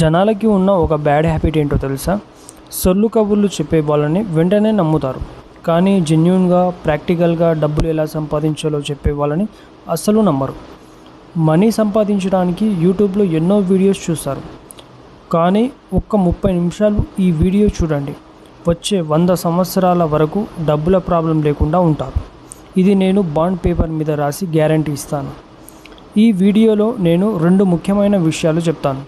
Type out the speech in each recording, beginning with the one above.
జనాలకి ఉన్న ఒక బ్యాడ్ హ్యాబిట్ ఏంటో తెలుసా? సొల్లు కబుర్లు చెప్పే వాళ్ళని వెంటనే నమ్ముతారు. కానీ జెన్యూన్గా, ప్రాక్టికల్గా డబ్బులు ఎలా సంపాదించాలో చెప్పే వాళ్ళని అస్సలు నమ్మరు. మనీ సంపాదించడానికి యూట్యూబ్లో ఎన్నో వీడియోస్ చూస్తారు. కానీ ఒక్క 30 నిమిషాలు ఈ వీడియో చూడండి, వచ్చే 100 సంవత్సరాల వరకు డబ్బుల ప్రాబ్లం లేకుండా ఉంటారు. ఇది నేను బాండ్ పేపర్ మీద రాసి గ్యారంటీ ఇస్తాను. ఈ వీడియోలో నేను 2 ముఖ్యమైన విషయాలు చెప్తాను.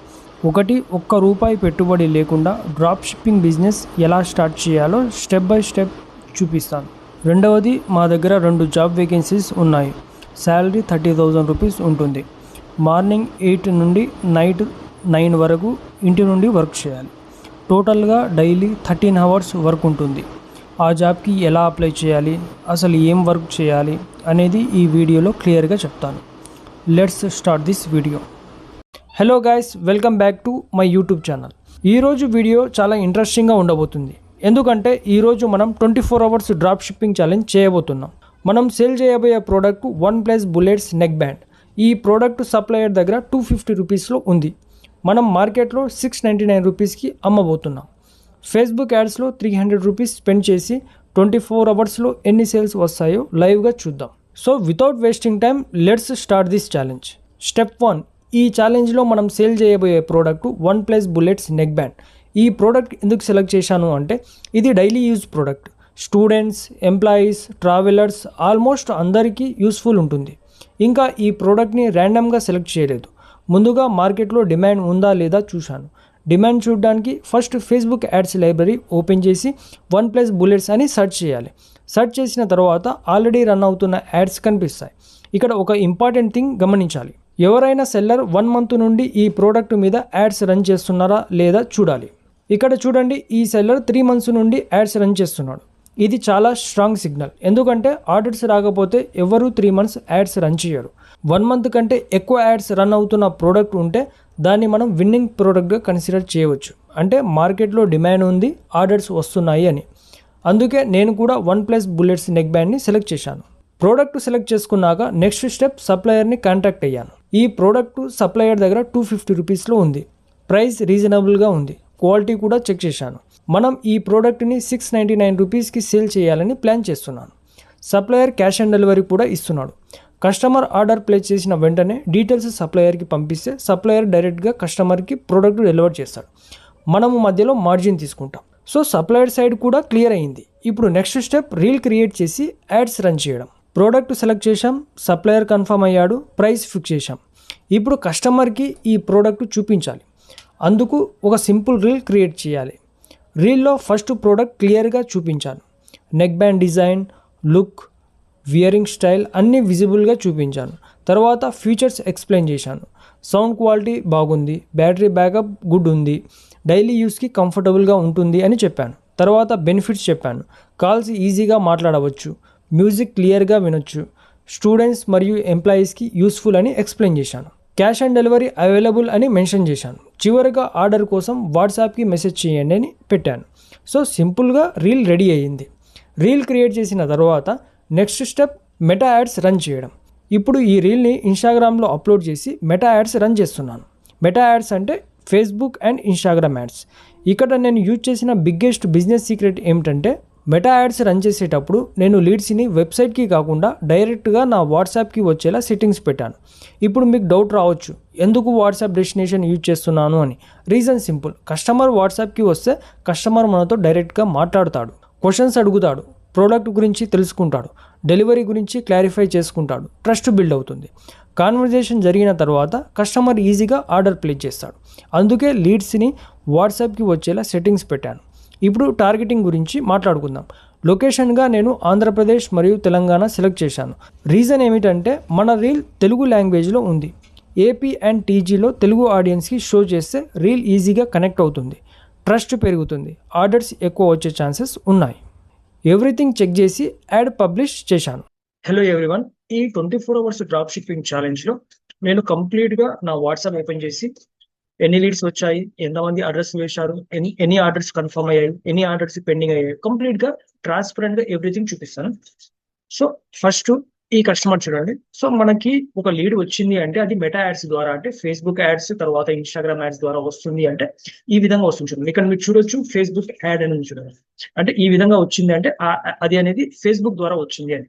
ఒకటి, ₹1 పెట్టుబడి లేకుండా డ్రాప్ షిప్పింగ్ బిజినెస్ ఎలా స్టార్ట్ చేయాలో స్టెప్ బై స్టెప్ చూపిస్తాను. రెండవది, మా దగ్గర 2 జాబ్ వేకెన్సీస్ ఉన్నాయి. శాలరీ ₹30,000 ఉంటుంది. మార్నింగ్ 8 నుండి నైట్ 9 వరకు ఇంటి నుండి వర్క్ చేయాలి. టోటల్గా డైలీ 13 అవర్స్ వర్క్ ఉంటుంది. ఆ జాబ్కి ఎలా అప్లై చేయాలి, అసలు ఏం వర్క్ చేయాలి అనేది ఈ వీడియోలో క్లియర్గా చెప్తాను. Let's start this video. Hello guys, welcome back to my YouTube channel. ఈరోజు వీడియో చాలా ఇంట్రెస్టింగ్గా ఉండబోతుంది. ఎందుకంటే ఈరోజు మనం 24 అవర్స్ డ్రాప్ షిప్పింగ్ ఛాలెంజ్ చేయబోతున్నాం. మనం సేల్ చేయబోయే product OnePlus bullets neck band. ఈ ప్రోడక్ట్ సప్లయర్ దగ్గర ₹250లో ఉంది. మనం మార్కెట్లో ₹699కి అమ్మబోతున్నాం. ఫేస్బుక్ యాడ్స్లో ₹300 స్పెండ్ చేసి 24 అవర్స్లో ఎన్ని సేల్స్ వస్తాయో లైవ్గా చూద్దాం. So without wasting time, let's start this challenge. Step 1, ఈ ఛాలెంజ్లో మనం సేల్ చేయబోయే product OnePlus bullets neck band. ఈ ప్రోడక్ట్ ఎందుకు సెలెక్ట్ చేశాను అంటే ఇది daily use product. Students, employees, travellers almost అందరికీ యూస్ఫుల్ ఉంటుంది. ఇంకా ఈ ప్రోడక్ట్ని ర్యాండమ్గా సెలెక్ట్ చేయలేదు. ముందుగా మార్కెట్లో డిమాండ్ ఉందా లేదా చూశాను. డిమాండ్ చూడడానికి first Facebook ads library open చేసి OnePlus బుల్లెట్స్ అని సెర్చ్ చేయాలి. సెర్చ్ చేసిన తర్వాత ఆల్రెడీ రన్ అవుతున్న యాడ్స్ కనిపిస్తాయి. ఇక్కడ ఒక ఇంపార్టెంట్ థింగ్ గమనించాలి. ఎవరైనా సెల్లర్ 1 మంత్ నుండి ఈ ప్రోడక్ట్ మీద యాడ్స్ రన్ చేస్తున్నారా లేదా చూడాలి. ఇక్కడ చూడండి, ఈ సెల్లర్ 3 మంత్స్ నుండి యాడ్స్ రన్ చేస్తున్నాడు. ఇది చాలా స్ట్రాంగ్ సిగ్నల్. ఎందుకంటే ఆర్డర్స్ రాకపోతే ఎవరు 3 మంత్స్ యాడ్స్ రన్ చేయరు. 1 మంత్ కంటే ఎక్కువ యాడ్స్ రన్ అవుతున్న ప్రోడక్ట్ ఉంటే దాన్ని మనం విన్నింగ్ ప్రోడక్ట్గా కన్సిడర్ చేయవచ్చు. అంటే మార్కెట్లో డిమాండ్ ఉంది, ఆర్డర్స్ వస్తున్నాయి అని. అందుకే నేను కూడా OnePlus బుల్లెట్స్ నెక్ బ్యాండ్ని సెలెక్ట్ చేశాను. ప్రోడక్ట్ సెలెక్ట్ చేసుకున్నాక నెక్స్ట్ స్టెప్ సప్లయర్ని కాంటాక్ట్ అయ్యాను. ఈ ప్రోడక్ట్ సప్లయర్ దగ్గర ₹250లో ఉంది. ప్రైస్ రీజనబుల్గా ఉంది. క్వాలిటీ కూడా చెక్ చేశాను. మనం ఈ ప్రోడక్ట్ని ₹699కి సేల్ చేయాలని ప్లాన్ చేస్తున్నాను. సప్లయర్ క్యాష్ ఆన్ డెలివరీ కూడా ఇస్తున్నాడు. కస్టమర్ ఆర్డర్ ప్లేస్ చేసిన వెంటనే డీటెయిల్స్ సప్లయర్కి పంపిస్తే సప్లయర్ డైరెక్ట్గా కస్టమర్కి ప్రోడక్ట్ డెలివర్ చేస్తాడు. మనము మధ్యలో మార్జిన్ తీసుకుంటాం. సో సప్లయర్ సైడ్ కూడా క్లియర్ అయింది. ఇప్పుడు నెక్స్ట్ స్టెప్ రీల్ క్రియేట్ చేసి యాడ్స్ రన్ చేయడం. ప్రోడక్ట్ సెలెక్ట్ చేశాం, సప్లయర్ కన్ఫర్మ్ అయ్యాడు, ప్రైస్ ఫిక్స్ చేశాం. ఇప్పుడు కస్టమర్కి ఈ ప్రోడక్ట్ చూపించాలి. అందుకు ఒక సింపుల్ రీల్ క్రియేట్ చేయాలి. రీల్లో ఫస్ట్ ప్రోడక్ట్ క్లియర్గా చూపించాను. Neck band design, look, wearing style అన్నీ విజిబుల్గా చూపించాను. తర్వాత ఫీచర్స్ ఎక్స్ప్లెయిన్ చేశాను. సౌండ్ క్వాలిటీ బాగుంది, బ్యాటరీ బ్యాకప్ గుడ్ ఉంది, డైలీ యూస్కి కంఫర్టబుల్గా ఉంటుంది అని చెప్పాను. తర్వాత బెనిఫిట్స్ చెప్పాను. కాల్స్ ఈజీగా మాట్లాడవచ్చు, మ్యూజిక్ క్లియర్గా వినొచ్చు, స్టూడెంట్స్ మరియు ఎంప్లాయీస్కి యూస్ఫుల్ అని ఎక్స్ప్లెయిన్ చేశాను. క్యాష్ ఆన్ డెలివరీ అవైలబుల్ అని మెన్షన్ చేశాను. చివరిగా ఆర్డర్ కోసం వాట్సాప్కి మెసేజ్ చేయండి అని పెట్టాను. సో సింపుల్గా రీల్ రెడీ అయ్యింది. రీల్ క్రియేట్ చేసిన తర్వాత next step meta ads run చేయడం. ఇప్పుడు ఈ రీల్ని ఇన్స్టాగ్రామ్లో అప్లోడ్ చేసి మెటా యాడ్స్ రన్ చేస్తున్నాను. మెటా యాడ్స్ అంటే ఫేస్బుక్ అండ్ ఇన్స్టాగ్రామ్ యాడ్స్. ఇక్కడ నేను యూజ్ చేసిన బిగ్గెస్ట్ బిజినెస్ సీక్రెట్ ఏమిటంటే మెటా యాడ్స్ రన్ చేసేటప్పుడు నేను లీడ్స్ని వెబ్సైట్కి కాకుండా డైరెక్ట్గా నా వాట్సాప్కి వచ్చేలా సెట్టింగ్స్ పెట్టాను. ఇప్పుడు మీకు డౌట్ రావచ్చు, ఎందుకు వాట్సాప్ డెస్టినేషన్ యూజ్ చేస్తున్నాను అని. Reason simple. కస్టమర్ వాట్సాప్కి వస్తే కస్టమర్ మనతో డైరెక్ట్గా మాట్లాడుతాడు, క్వశ్చన్స్ అడుగుతాడు, ప్రోడక్ట్ గురించి తెలుసుకుంటాడు, డెలివరీ గురించి క్లారిఫై చేసుకుంటాడు, ట్రస్ట్ బిల్డ్ అవుతుంది. కాన్వర్జేషన్ జరిగిన తర్వాత కస్టమర్ ఈజీగా ఆర్డర్ ప్లేస్ చేస్తాడు. అందుకే లీడ్స్ని వాట్సాప్కి వచ్చేలా సెట్టింగ్స్ పెట్టాను. ఇప్పుడు టార్గెటింగ్ గురించి మాట్లాడుకుందాం. లొకేషన్గా నేను ఆంధ్రప్రదేశ్ మరియు తెలంగాణ సెలెక్ట్ చేశాను. రీజన్ ఏమిటంటే మన రీల్ తెలుగు లాంగ్వేజ్లో ఉంది. ఏపీ అండ్ టీజీలో తెలుగు ఆడియన్స్కి షో చేస్తే రీల్ ఈజీగా కనెక్ట్ అవుతుంది, ట్రస్ట్ పెరుగుతుంది, ఆర్డర్స్ ఎక్కువ వచ్చే ఛాన్సెస్ ఉన్నాయి. ఎవ్రీథింగ్ చెక్ చేసి యాడ్ పబ్లిష్ చేశాను. హలో ఎవ్రీవన్, ఈ 24 అవర్స్ డ్రాప్ షిప్పింగ్ ఛాలెంజ్లో నేను కంప్లీట్గా నా వాట్సాప్ ఓపెన్ చేసి ఎన్ని లీడ్స్ వచ్చాయి, ఎంతమంది అడ్రస్ వేశారు, ఎన్ని ఆర్డర్స్ కన్ఫర్మ్ అయ్యాయి, ఎన్ని ఆర్డర్స్ పెండింగ్ అయ్యాయి, కంప్లీట్గా ట్రాన్స్పరెంట్గా ఎవ్రీథింగ్ చూపిస్తాను. సో ఫస్ట్ ఈ కస్టమర్ చూడండి. సో మనకి ఒక లీడ్ వచ్చింది అంటే అది మెటా యాడ్స్ ద్వారా, అంటే ఫేస్బుక్ యాడ్స్ తర్వాత ఇన్స్టాగ్రామ్ యాడ్స్ ద్వారా వస్తుంది అంటే ఈ విధంగా వస్తుంది చూడండి. ఇక్కడ మీరు చూడొచ్చు ఫేస్బుక్ యాడ్ అని ఉంది చూడండి. అంటే ఈ విధంగా వచ్చింది అంటే అది అనేది ఫేస్బుక్ ద్వారా వచ్చింది అని.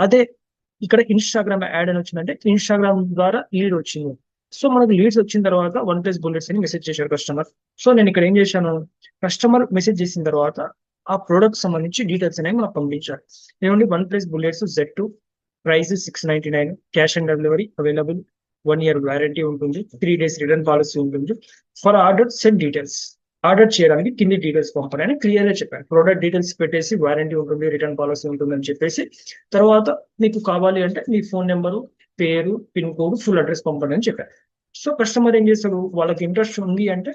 అదే ఇక్కడ ఇన్స్టాగ్రామ్ యాడ్ అని వచ్చిందంటే ఇన్స్టాగ్రామ్ ద్వారా లీడ్ వచ్చింది. సో మనకు లీడ్స్ వచ్చిన తర్వాత వన్ ప్లస్ బుల్లెట్స్ అని మెసేజ్ చేశారు కస్టమర్. సో నేను ఇక్కడ ఏం చేశాను, కస్టమర్ మెసేజ్ చేసిన తర్వాత ఆ ప్రోడక్ట్ సంబంధించి డీటెయిల్స్ అనేవి మనకు పంపించారు. ఏమండి one plus bullets Z2 price 699, cash on delivery available, 1 year warranty ఉంటుంది, 3 days రిటర్న్ పాలసీ ఉంటుంది. For order send details, order చేయడానికి కింది డీటెయిల్స్ పంపండి అని క్లియర్ గా చెప్పాను. ప్రోడక్ట్ డీటెయిల్స్ పెట్టేసి వారంటీ ఉంటుంది, రిటర్న్ పాలసీ ఉంటుంది అని చెప్పేసి తర్వాత మీకు కావాలి అంటే మీ ఫోన్ నెంబరు, పేరు, పిన్ కోడ్, ఫుల్ అడ్రస్ పంపండి అని చెప్పాను. సో కస్టమర్ ఏం చేస్తాడు, వాళ్ళకి ఇంట్రెస్ట్ ఉంది అంటే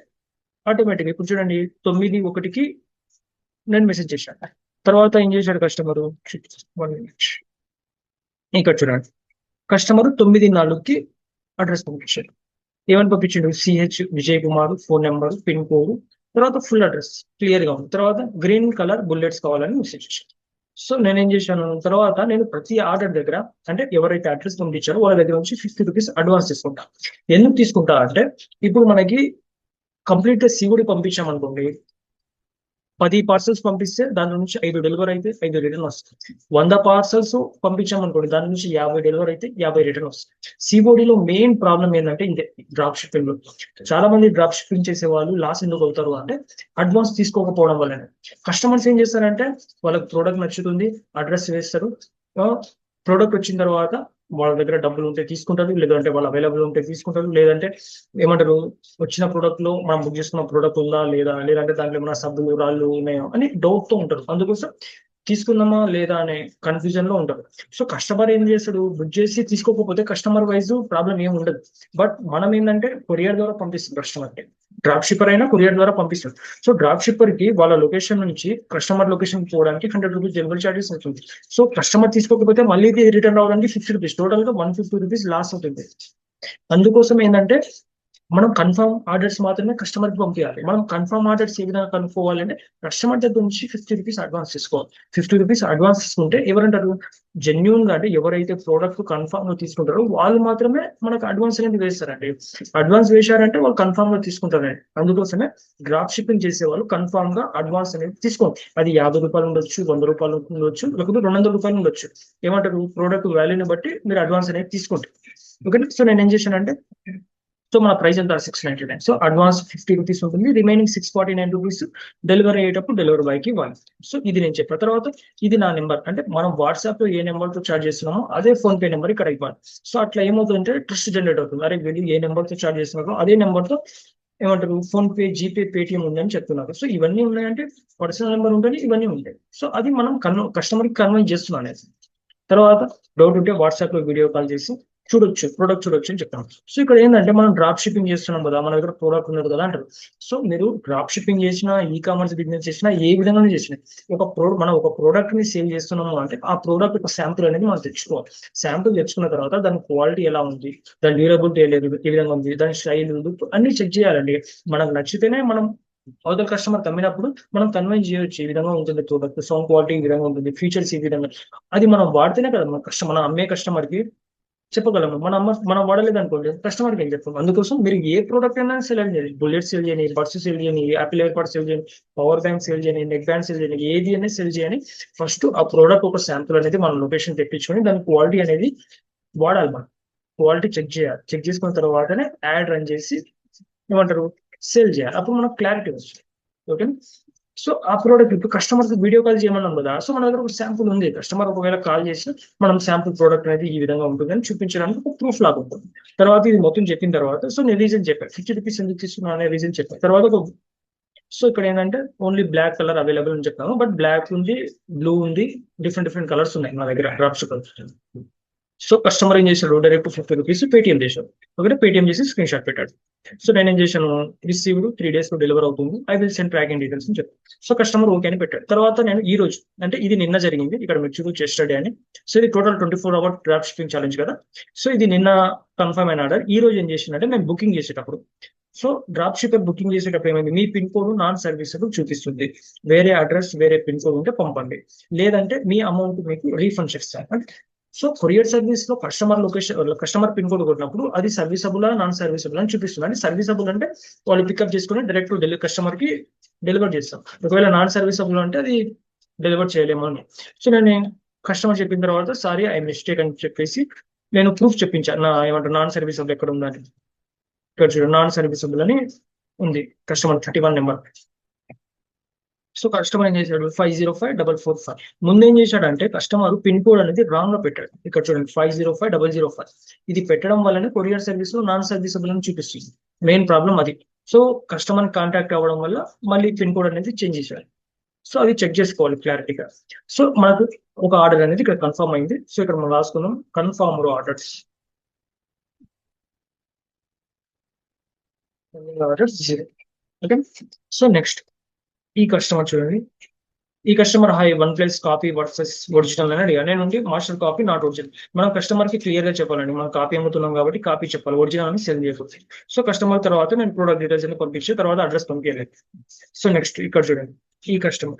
ఆటోమేటిక్ ఇప్పుడు చూడండి 9:01కి నేను మెసేజ్ చేశాను. తర్వాత ఏం చేశాడు కస్టమర్, 1 minute, ఇక్కడ చూడండి కస్టమర్ 9:04కి అడ్రస్ పంపించాడు. ఏమని పంపించాడు, CH Vijay Kumar, phone number, pin code, తర్వాత ఫుల్ అడ్రస్ క్లియర్ గా ఉంది. తర్వాత గ్రీన్ కలర్ బుల్లెట్స్ కావాలని మెసేజ్ చేశాను. సో నేనేం చేశాను, తర్వాత నేను ప్రతి ఆర్డర్ దగ్గర అంటే ఎవరైతే అడ్రస్ పంపించారో వాళ్ళ దగ్గర నుంచి 50 రూపీస్ అడ్వాన్స్ తీసుకుంటా. ఎందుకు తీసుకుంటా అంటే ఇప్పుడు మనకి కంప్లీట్ గా సిఓడి పంపించాం అనుకోండి, 10 పార్సల్స్ పంపిస్తే దాని నుంచి 5 డెలివరీ అయితే 5 రిటర్న్ వస్తుంది. 100 పార్సల్స్ పంపించాం అనుకోండి, దాని నుంచి 50 డెలివరీ అయితే 50 రిటర్న్ వస్తుంది. సిఓడిలో మెయిన్ ప్రాబ్లం ఏంటంటే ఇదే, డ్రాప్ షిప్పింగ్ లో చాలా మంది డ్రాప్ షిప్పింగ్ చేసే వాళ్ళు లాస్ ఎందుకు అవుతారు అంటే అడ్వాన్స్ తీసుకోకపోవడం వల్లనే. కస్టమర్స్ ఏం చేస్తారంటే వాళ్ళకి ప్రోడక్ట్ నచ్చుతుంది, అడ్రస్ వేస్తారు, ప్రోడక్ట్ వచ్చిన తర్వాత వాళ్ళ దగ్గర డబ్బులు ఉంటే తీసుకుంటారు, లేదంటే వాళ్ళు అవైలబుల్ ఉంటే తీసుకుంటారు, లేదంటే ఏమంటారు వచ్చిన ప్రోడక్ట్ లో మనం బుక్ చేసుకున్న ప్రోడక్ట్ ఉందా లేదా, లేదంటే దాంట్లో ఏమైనా సబ్బులు రాళ్ళు ఉన్నాయో అని డౌట్ తో ఉంటారు. అందుకోసం తీసుకుందామా లేదా అనే కన్ఫ్యూజన్ లో ఉంటారు. సో కస్టమర్ ఏం చేస్తాడు, బుక్ చేసి తీసుకోకపోతే కస్టమర్ వైజ్ ప్రాబ్లం ఏమి ఉండదు. బట్ మనం ఏంటంటే కొరియర్ ద్వారా పంపిస్తాం కస్టమర్ కి, డ్రాప్ షిప్పర్ అయినా కొరియర్ ద్వారా పంపిస్తాం. సో డ్రాప్ షిప్పర్ కి వాళ్ళ లొకేషన్ నుంచి కస్టమర్ లొకేషన్ పోవడానికి 100 రూపీస్ డెలివరీ చార్జెస్ అవుతుంది. సో కస్టమర్ తీసుకోకపోతే మళ్ళీ రిటర్న్ రావడానికి 50 రూపీస్, టోటల్ గా 150 రూపీస్ లాస్ అవుతుంది. అందుకోసం ఏంటంటే మనం కన్ఫర్మ్ ఆర్డర్స్ మాత్రమే కస్టమర్ కి పంపించాలి. మనం కన్ఫర్మ్ ఆర్డర్స్ ఏ విధంగా కనుక్కోవాలంటే కస్టమర్ దగ్గర నుంచి 50 రూపీస్ అడ్వాన్స్ తీసుకోవాలి. 50 రూపీస్ అడ్వాన్స్ తీసుకుంటే ఎవరంటారు, జెన్యున్ గా అంటే ఎవరైతే ప్రోడక్ట్ కన్ఫర్మ్ గా తీసుకుంటారో వాళ్ళు మాత్రమే మనకు అడ్వాన్స్ అనేది వేస్తారండి. అడ్వాన్స్ వేశారంటే వాళ్ళు కన్ఫర్మ్ గా తీసుకుంటారండి. అందుకోసమే డ్రాప్ షిప్పింగ్ చేసే వాళ్ళు కన్ఫర్మ్ గా అడ్వాన్స్ అనేది తీసుకోండి. అది 50 రూపాయలు ఉండొచ్చు, 100 రూపాయలు ఉండొచ్చు, లేకపోతే 200 రూపాయలు ఉండొచ్చు. ఏమంటారు, ప్రోడక్ట్ వాల్యూని బట్టి మీరు అడ్వాన్స్ అనేది తీసుకోండి. ఓకేనా. సో నేను ఏం చేశానంటే, సో మన ప్రైస్ ఎంత 699. సో అడ్వాన్స్ 50 రూపీస్ ఉంటుంది, రిమైనింగ్ 649 రూపీస్ డెలివరీ అయ్యేటప్పుడు డెలివరీ బాయ్ కి ఇవ్వాలి. సో ఇది నేను చెప్పిన తర్వాత ఇది నా నెంబర్, అంటే మనం వాట్సాప్ లో ఏ నెంబర్ తో చార్జ్ చేస్తున్నామో అదే ఫోన్ పే నెంబర్ ఇక్కడ ఇవ్వాలి. సో అట్లా ఏమవుతుందంటే ట్రస్ట్ జనరేట్ అవుతుంది. అరే వీళ్ళు ఏ నెంబర్ తో చార్జ్ చేస్తున్నారో అదే నెంబర్ తో ఏమంటారు ఫోన్ పే, జీపే, పేటిఎం ఉందని చెప్తున్నారు. సో ఇవన్నీ ఉన్నాయంటే పర్సనల్ నెంబర్ ఉంటుంది, ఇవన్నీ ఉంటాయి. సో అది మనం కస్టమర్ కి కన్వెన్స్ చేస్తున్నాం అనేది. తర్వాత డౌట్ ఉంటే వాట్సాప్ లో వీడియో కాల్ చేసి చూడొచ్చు, ప్రోడక్ట్ చూడొచ్చు అని చెప్తాం. సో ఇక్కడ ఏంటంటే మనం డ్రాప్ షిప్పింగ్ చేస్తున్నాం కదా, మన దగ్గర ప్రోడక్ట్ ఉన్నది కదా అంటారు. సో మీరు డ్రాప్ షిప్పింగ్ చేసినా, ఈ కామర్స్ బిజినెస్ చేసినా, ఏ విధంగా చేసినా మనం ఒక ప్రోడక్ట్ ని సేల్ చేస్తున్నాము అంటే ఆ ప్రోడక్ట్ ఒక శాంపుల్ అనేది మనం తెచ్చుకోవాలి. శాంపుల్ తెచ్చుకున్న తర్వాత దాని క్వాలిటీ ఎలా ఉంది, దాని డ్యూరబిలిటీ ఏ విధంగా ఉంది, దాని స్టైల్ అన్ని చెక్ చేయాలండి. మనకు నచ్చితేనే మనం అవతల కస్టమర్ కమ్మినప్పుడు మనం కన్వెన్స్ చేయొచ్చు, ఈ విధంగా ఉంటుంది ప్రోడక్ట్, సౌండ్ క్వాలిటీ ఈ విధంగా ఉంటుంది, ఫీచర్స్ ఈ విధంగా. అది మనం వాడితేనే కదా మనం అమ్మే కస్టమర్ కి చెప్పగలము. మనం వాడలేదు అనుకోండి కస్టమర్ కి ఏం చెప్తాం. అందుకోసం మీరు ఏ ప్రోడక్ట్ అయినా సెల్ చేయండి, బుల్లెట్ సేల్ చేయని, బడ్స్ సేల్ చేయని, యాపిల్ ఎయిర్ పాడ్స్ సేల్ చేయని, పవర్ బ్యాంక్ సేల్ చేయని, నెక్ బ్యాండ్ సేల్ చేయని, ఏది అనేది సేల్ చేయని, ఫస్ట్ ఆ ప్రోడక్ట్ ఒక శాంపుల్ అనేది మన లొకేషన్ తెప్పించుకొని దాని క్వాలిటీ అనేది వాడాలి. మనం క్వాలిటీ చెక్ చేయాలి. చెక్ చేసుకున్న తర్వాతనే యాడ్ రన్ చేసి ఏమంటారు సేల్ చేయాలి. అప్పుడు మనకు క్లారిటీ వస్తుంది. ఓకే. సో ఆ ప్రోడక్ట్ ఇప్పుడు కస్టమర్ వీడియో కాల్ చేయమన్నాం కదా, సో మన దగ్గర ఒక శాంపుల్ ఉంది. కస్టమర్ ఒకవేళ కాల్ చేసి మనం శాంపుల్ ప్రోడక్ట్ అనేది ఈ విధంగా ఉంటుంది అని చూపించడానికి ఒక ప్రూఫ్ లాగా ఉంటుంది. తర్వాత ఇది మొత్తం చెప్పిన తర్వాత సో నేను రీజన్ చెప్పాను, 50 రూపీస్ ఎందుకు తీసుకున్నా అనే రీజన్ చెప్పాను. తర్వాత సో ఇక్కడ ఏంటంటే ఓన్లీ బ్లాక్ కలర్ అవైలబుల్ అని చెప్తాను. బట్ బ్లాక్ ఉంది, బ్లూ ఉంది, డిఫరెంట్ కలర్స్ ఉన్నాయి మన దగ్గర డ్రాప్స్ కలర్స్. సో కస్టమర్ ఏం చేశాడు, డైరెక్ట్ 50 రూపీస్ పేటిఎం చేశాడు. ఒకటే పేటిఎం చేసి స్క్రీన్ షాట్ పెట్టాడు. సో నేను ఏం చేశాను, రిసీవ్డ్ 3 days లో డెలివర్ అవుతుంది, I will send tracking details అని చెప్పాను. సో కస్టమర్ ఓకే అని పెట్టాడు. తర్వాత నేను ఈ రోజు అంటే ఇది నిన్న జరిగింది, ఇక్కడ మీరు చూడొచ్చు yesterday అని. సో ఇది total 24 hour drop shipping challenge కదా. సో ఇది నిన్న కన్ఫర్మ్ అయిన ఆర్డర్. ఈ రోజు ఏం చేసిందంటే నేను బుకింగ్ చేసేటప్పుడు, సో డ్రాప్ షిప్పర్ బుకింగ్ చేసేటప్పుడు ఏమైంది, మీ పిన్ కోడ్ నాన్ సర్వీసబుల్ చూపిస్తుంది, వేరే అడ్రస్ వేరే పిన్ కోడ్ ఉంటే పంపండి, లేదంటే మీ అమౌంట్ మీకు రీఫండ్ చేస్తాను. సో కొరియర్ సర్వీస్ లో కస్టమర్ పిన్ కోడ్ కొట్టినప్పుడు అది సర్వీసబుల్ నాన్ సర్వీసబుల్ అని చూపిస్తుంది. అంటే సర్వీసబుల్ అంటే వాళ్ళు పికప్ చేసుకుని డైరెక్ట్ కస్టమర్ కి డెలివర్ చేస్తాం. ఒకవేళ నాన్ సర్వీసబుల్ అంటే అది డెలివర్ చేయలేము అని. సో నేను కస్టమర్ చెప్పిన తర్వాత సారీ ఐ మిస్టేక్ అని చెప్పేసి నేను ప్రూఫ్ చెప్పించాను. ఏమంటారు నాన్ సర్వీసబుల్ ఎక్కడ ఉందని. ఇక్కడ చూడండి నాన్ సర్వీసబుల్ అని ఉంది కస్టమర్ 31 నెంబర్. సో కస్టమర్ ఏం చేశాడు 505445. ముందు ఏం చేశాడంటే కస్టమర్ పిన్ కోడ్ అనేది రాంగ్ గా పెట్టాడు. ఇక్కడ చూడండి 505005. ఇది పెట్టడం వల్లనే కొరియర్ సర్వీస్ లో నాన్ సర్వీసబుల్ అని చూపిస్తుంది. మెయిన్ ప్రాబ్లం అది. సో కస్టమర్ కాంటాక్ట్ అవ్వడం వల్ల మళ్ళీ పిన్ కోడ్ అనేది చేంజ్ చేశాడు. సో అది చెక్ చేసుకోవాలి క్లారిటీగా. సో మనకు ఒక ఆర్డర్ అనేది ఇక్కడ కన్ఫర్మ్ అయింది. సో ఇక్కడ మనం రాసుకుందాం confirm orders. Okay. So next ఈ కస్టమర్ చూడండి. ఈ customer hi one plus copy versus original అని అడిగా. నేను మాస్టర్ కాపీ నాట్ ఒరిజినల్. మనం కస్టమర్ కి క్లియర్ గా చెప్పాలండి. మనం కాపీ అమ్ముతున్నాం కాబట్టి కాపీ చెప్పాలి, ఒరిజినల్ అని సెల్ చేయకూడదు. సో కస్టమర్ తర్వాత నేను ప్రొడక్ట్ డీటెయిల్స్ అని పంపించి తర్వాత అడ్రస్ పంపించలేదు. సో నెక్స్ట్ ఇక్కడ చూడండి ఈ కస్టమర్.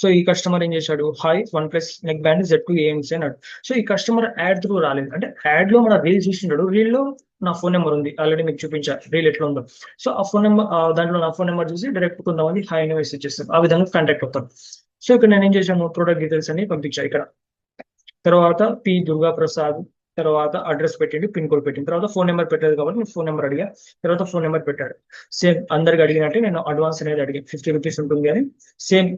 సో ఈ కస్టమర్ ఏం చేశాడు high one plus neck band Z2 AMC అన్నాడు. సో ఈ కస్టమర్ యాడ్ త్రూ రాలేదు. అంటే యాడ్ లో మన రీల్ చూసింటాడు. రీల్ లో నా ఫోన్ నెంబర్ ఉంది, ఆల్రెడీ మీకు చూపించాను రీల్ ఎట్లా ఉందో. సో ఆ ఫోన్ నెంబర్ దాంట్లో నా ఫోన్ నెంబర్ చూసి డైరెక్ట్ కొంతమంది హై అని మెసేజ్ చేస్తారు. ఆ విధంగా కాంటాక్ట్ అవుతారు. సో ఇక్కడ నేను ఏం చేశాను ప్రొడక్ట్ డీటెయిల్స్ అని పంపించాను. ఇక్కడ తర్వాత పి దుర్గా ప్రసాద్, తర్వాత అడ్రస్ పెట్టిండు, పిన్ కోడ్ పెట్టింది, తర్వాత ఫోన్ నెంబర్ పెట్టలేదు కాబట్టి నేను ఫోన్ నెంబర్ అడిగా, తర్వాత ఫోన్ నెంబర్ పెట్టాడు. సేమ్ అందరికి అడిగినట్టే నేను అడ్వాన్స్ అనేది అడిగాను 50 రూపీస్ ఉంటుంది అని. సేమ్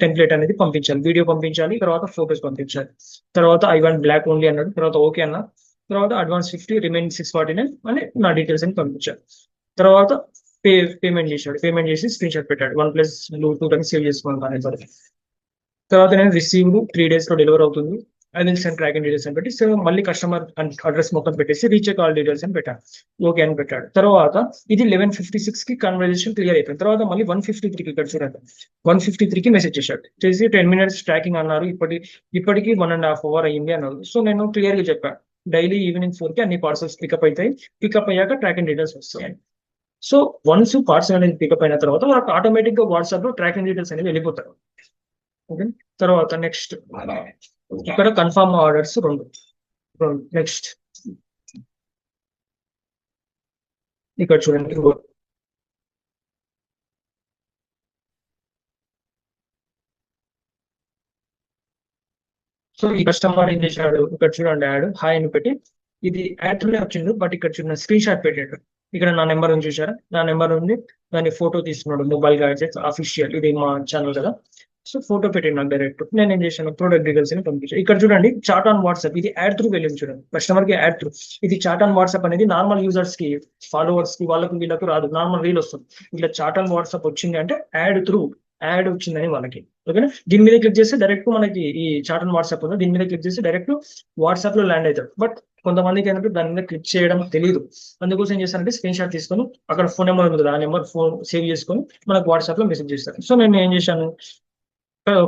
టెంప్లెట్ అనేది పంపించాలి, వీడియో పంపించాలి, తర్వాత ఫోటోస్ పంపించాలి. తర్వాత ఐ వాంట్ బ్లాక్ ఓన్లీ అన్నాడు, తర్వాత ఓకే అన్న, తర్వాత అడ్వాన్స్ 50 రిమైనింగ్ 649 అని నా డీటెయిల్స్ అని పంపించాడు. తర్వాత పేమెంట్ చేశాడు. పేమెంట్ చేసి స్క్రీన్ షాట్ పెట్టాడు. OnePlus బ్లూటూత్ అని సేవ్ చేసుకున్నాను. తర్వాత నేను రిసీవ్డ్ 3 days లో డెలివర్ అవుతుంది, I will send tracking details అని పెట్టి సో మళ్ళీ కస్టమర్ అడ్రస్ మొత్తం పెట్టేసి రీచెక్ ఆల్ డీటెయిల్స్ అని పెట్టాను. ఓకే అని పెట్టాడు. తర్వాత ఇది 11:56 కి కన్వర్జేషన్ క్లియర్ అయిపోయింది. తర్వాత మళ్ళీ 1:53కి ఇక్కడ చూడండి 1:53కి మెసేజ్ చేశాడు. చేసి 10 minutes ట్రాకింగ్ అన్నారు, ఇప్పటికి 1.5 hours అయ్యింది అన్నారు. సో నేను క్లియర్ గా చెప్పాను డైలీ ఈవినింగ్ 4 కి అన్ని పార్సల్స్ పికప్ అవుతాయి, పికప్ అయ్యాక ట్రాకింగ్ డీటెయిల్స్ వస్తాయి. సో వన్స్ పార్సల్ అనేది పికప్ అయిన తర్వాత వాళ్ళకి ఆటోమేటిక్ గా వాట్సాప్ లో ట్రాకింగ్ డీటెయిల్స్ అనేది వెళ్ళిపోతారు. ఓకే. తర్వాత నెక్స్ట్ ఇక్కడ కన్ఫర్మ్ ఆర్డర్స్ రెండు. నెక్స్ట్ ఇక్కడ చూడండి సో ఈ కస్టమర్ ఏం చేశాడు ఇక్కడ చూడండి యాడ్ హాయ్ అని పెట్టి ఇది యాడ్ త్రూనే వచ్చింది, బట్ ఇక్కడ చూడండి స్క్రీన్ షాట్ పెట్టాడు. ఇక్కడ నా నెంబర్ ఉంది చూసారా, నా నెంబర్ ఉంది, దాన్ని ఫోటో తీసుకున్నాడు మొబైల్ గ్యాడ్జెట్స్ అఫీషియల్, ఇది మా ఛానల్ కదా. సో ఫోటో పెట్టింది నాకు డైరెక్ట్. నేను ఏం చేశాను ప్రొడక్ట్ డీటెయిల్స్ అని పంపించాను. ఇక్కడ చూడండి చాట్ ఆన్ వాట్సాప్, ఇది యాడ్ త్రూ వెళ్ళింది చూడండి కస్టమర్ కి యాడ్ త్రూ. ఇది చాట్ ఆన్ వాట్సాప్ అనేది నార్మల్ యూజర్స్ కి ఫాలోవర్స్ కి వాళ్ళకి వీళ్ళకి రాదు, నార్మల్ రీల్ వస్తుంది. ఇట్లా చాట్ ఆన్ వాట్సాప్ వచ్చింది అంటే యాడ్ త్రూ, యాడ్ వచ్చిందని వాళ్ళకి. ఓకేనా. దీని మీద క్లిక్ చేస్తే డైరెక్ట్ మనకి ఈ చాట్ ఆన్ వాట్సాప్ ఉంది, దీని మీద క్లిక్ చేస్తే డైరెక్ట్ వాట్సాప్ లో ల్యాండ్ అవుతాడు. బట్ కొంతమందికి ఏంటంటే దాని మీద క్లిక్ చేయడం తెలియదు. అందుకోసం ఏం చేస్తారంటే స్క్రీన్ షాట్ తీసుకొని అక్కడ ఫోన్ నెంబర్ ఉంది కదా, ఆ నెంబర్ ఫోన్ సేవ్ చేసుకొని మనకు వాట్సాప్ లో మెసేజ్ చేస్తారు. సో నేను ఏం చేశాను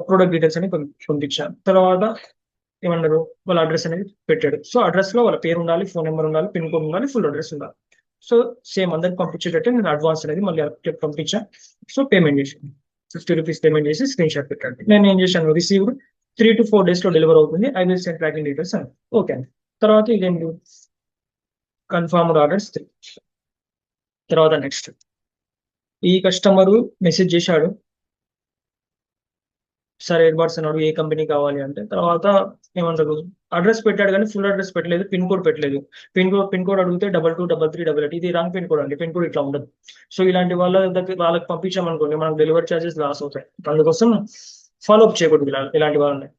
ప్రొడక్ట్ డీటెయిల్స్ అని పంపించాను. తర్వాత ఏమన్నారు వాళ్ళ అడ్రస్ అనేది పెట్టాడు. సో అడ్రస్ లో వాళ్ళ పేరు ఉండాలి, ఫోన్ నెంబర్ ఉండాలి, పిన్ కోడ్ ఉండాలి, ఫుల్ అడ్రస్ ఉండాలి. సో సేమ్ అందరికి పంపించేటట్టు నేను అడ్వాన్స్ అనేది మళ్ళీ పంపించాను. సో పేమెంట్ చేశాను 50 రూపీస్ పేమెంట్ చేసి స్క్రీన్ షాట్ పెట్టండి. నేను ఏం చేశాను రిసీవ్డ్ 3 to 4 days లో డెలివర్ అవుతుంది, I will send tracking details అని. ఓకే అండి. తర్వాత ఇదేంటి కన్ఫర్మ్డ్ ఆర్డర్స్ 3. తర్వాత నెక్స్ట్ ఈ కస్టమర్ మెసేజ్ చేశాడు, సరే ఎయిర్బాడ్స్ అన్నాడు, ఏ కంపెనీ కావాలి అంటే. తర్వాత ఏమంటారు అడ్రస్ పెట్టాడు కానీ ఫుల్ అడ్రస్ పెట్టలేదు, పిన్ కోడ్ పెట్టలేదు. పిన్ కోడ్ అడిగితే 223388, ఇది రాంగ్ పిన్ కోడ్ అండి, పిన్ కోడ్ ఇట్లా ఉండదు. సో ఇలాంటి వాళ్ళ దగ్గర వాళ్ళకి పంపించామనుకోండి మనకు డెలివరీ ఛార్జెస్ లాస్ అవుతాయి. అందుకోసం ఫాలో అప్ చేయకూడదు ఇలాంటి వాళ్ళని.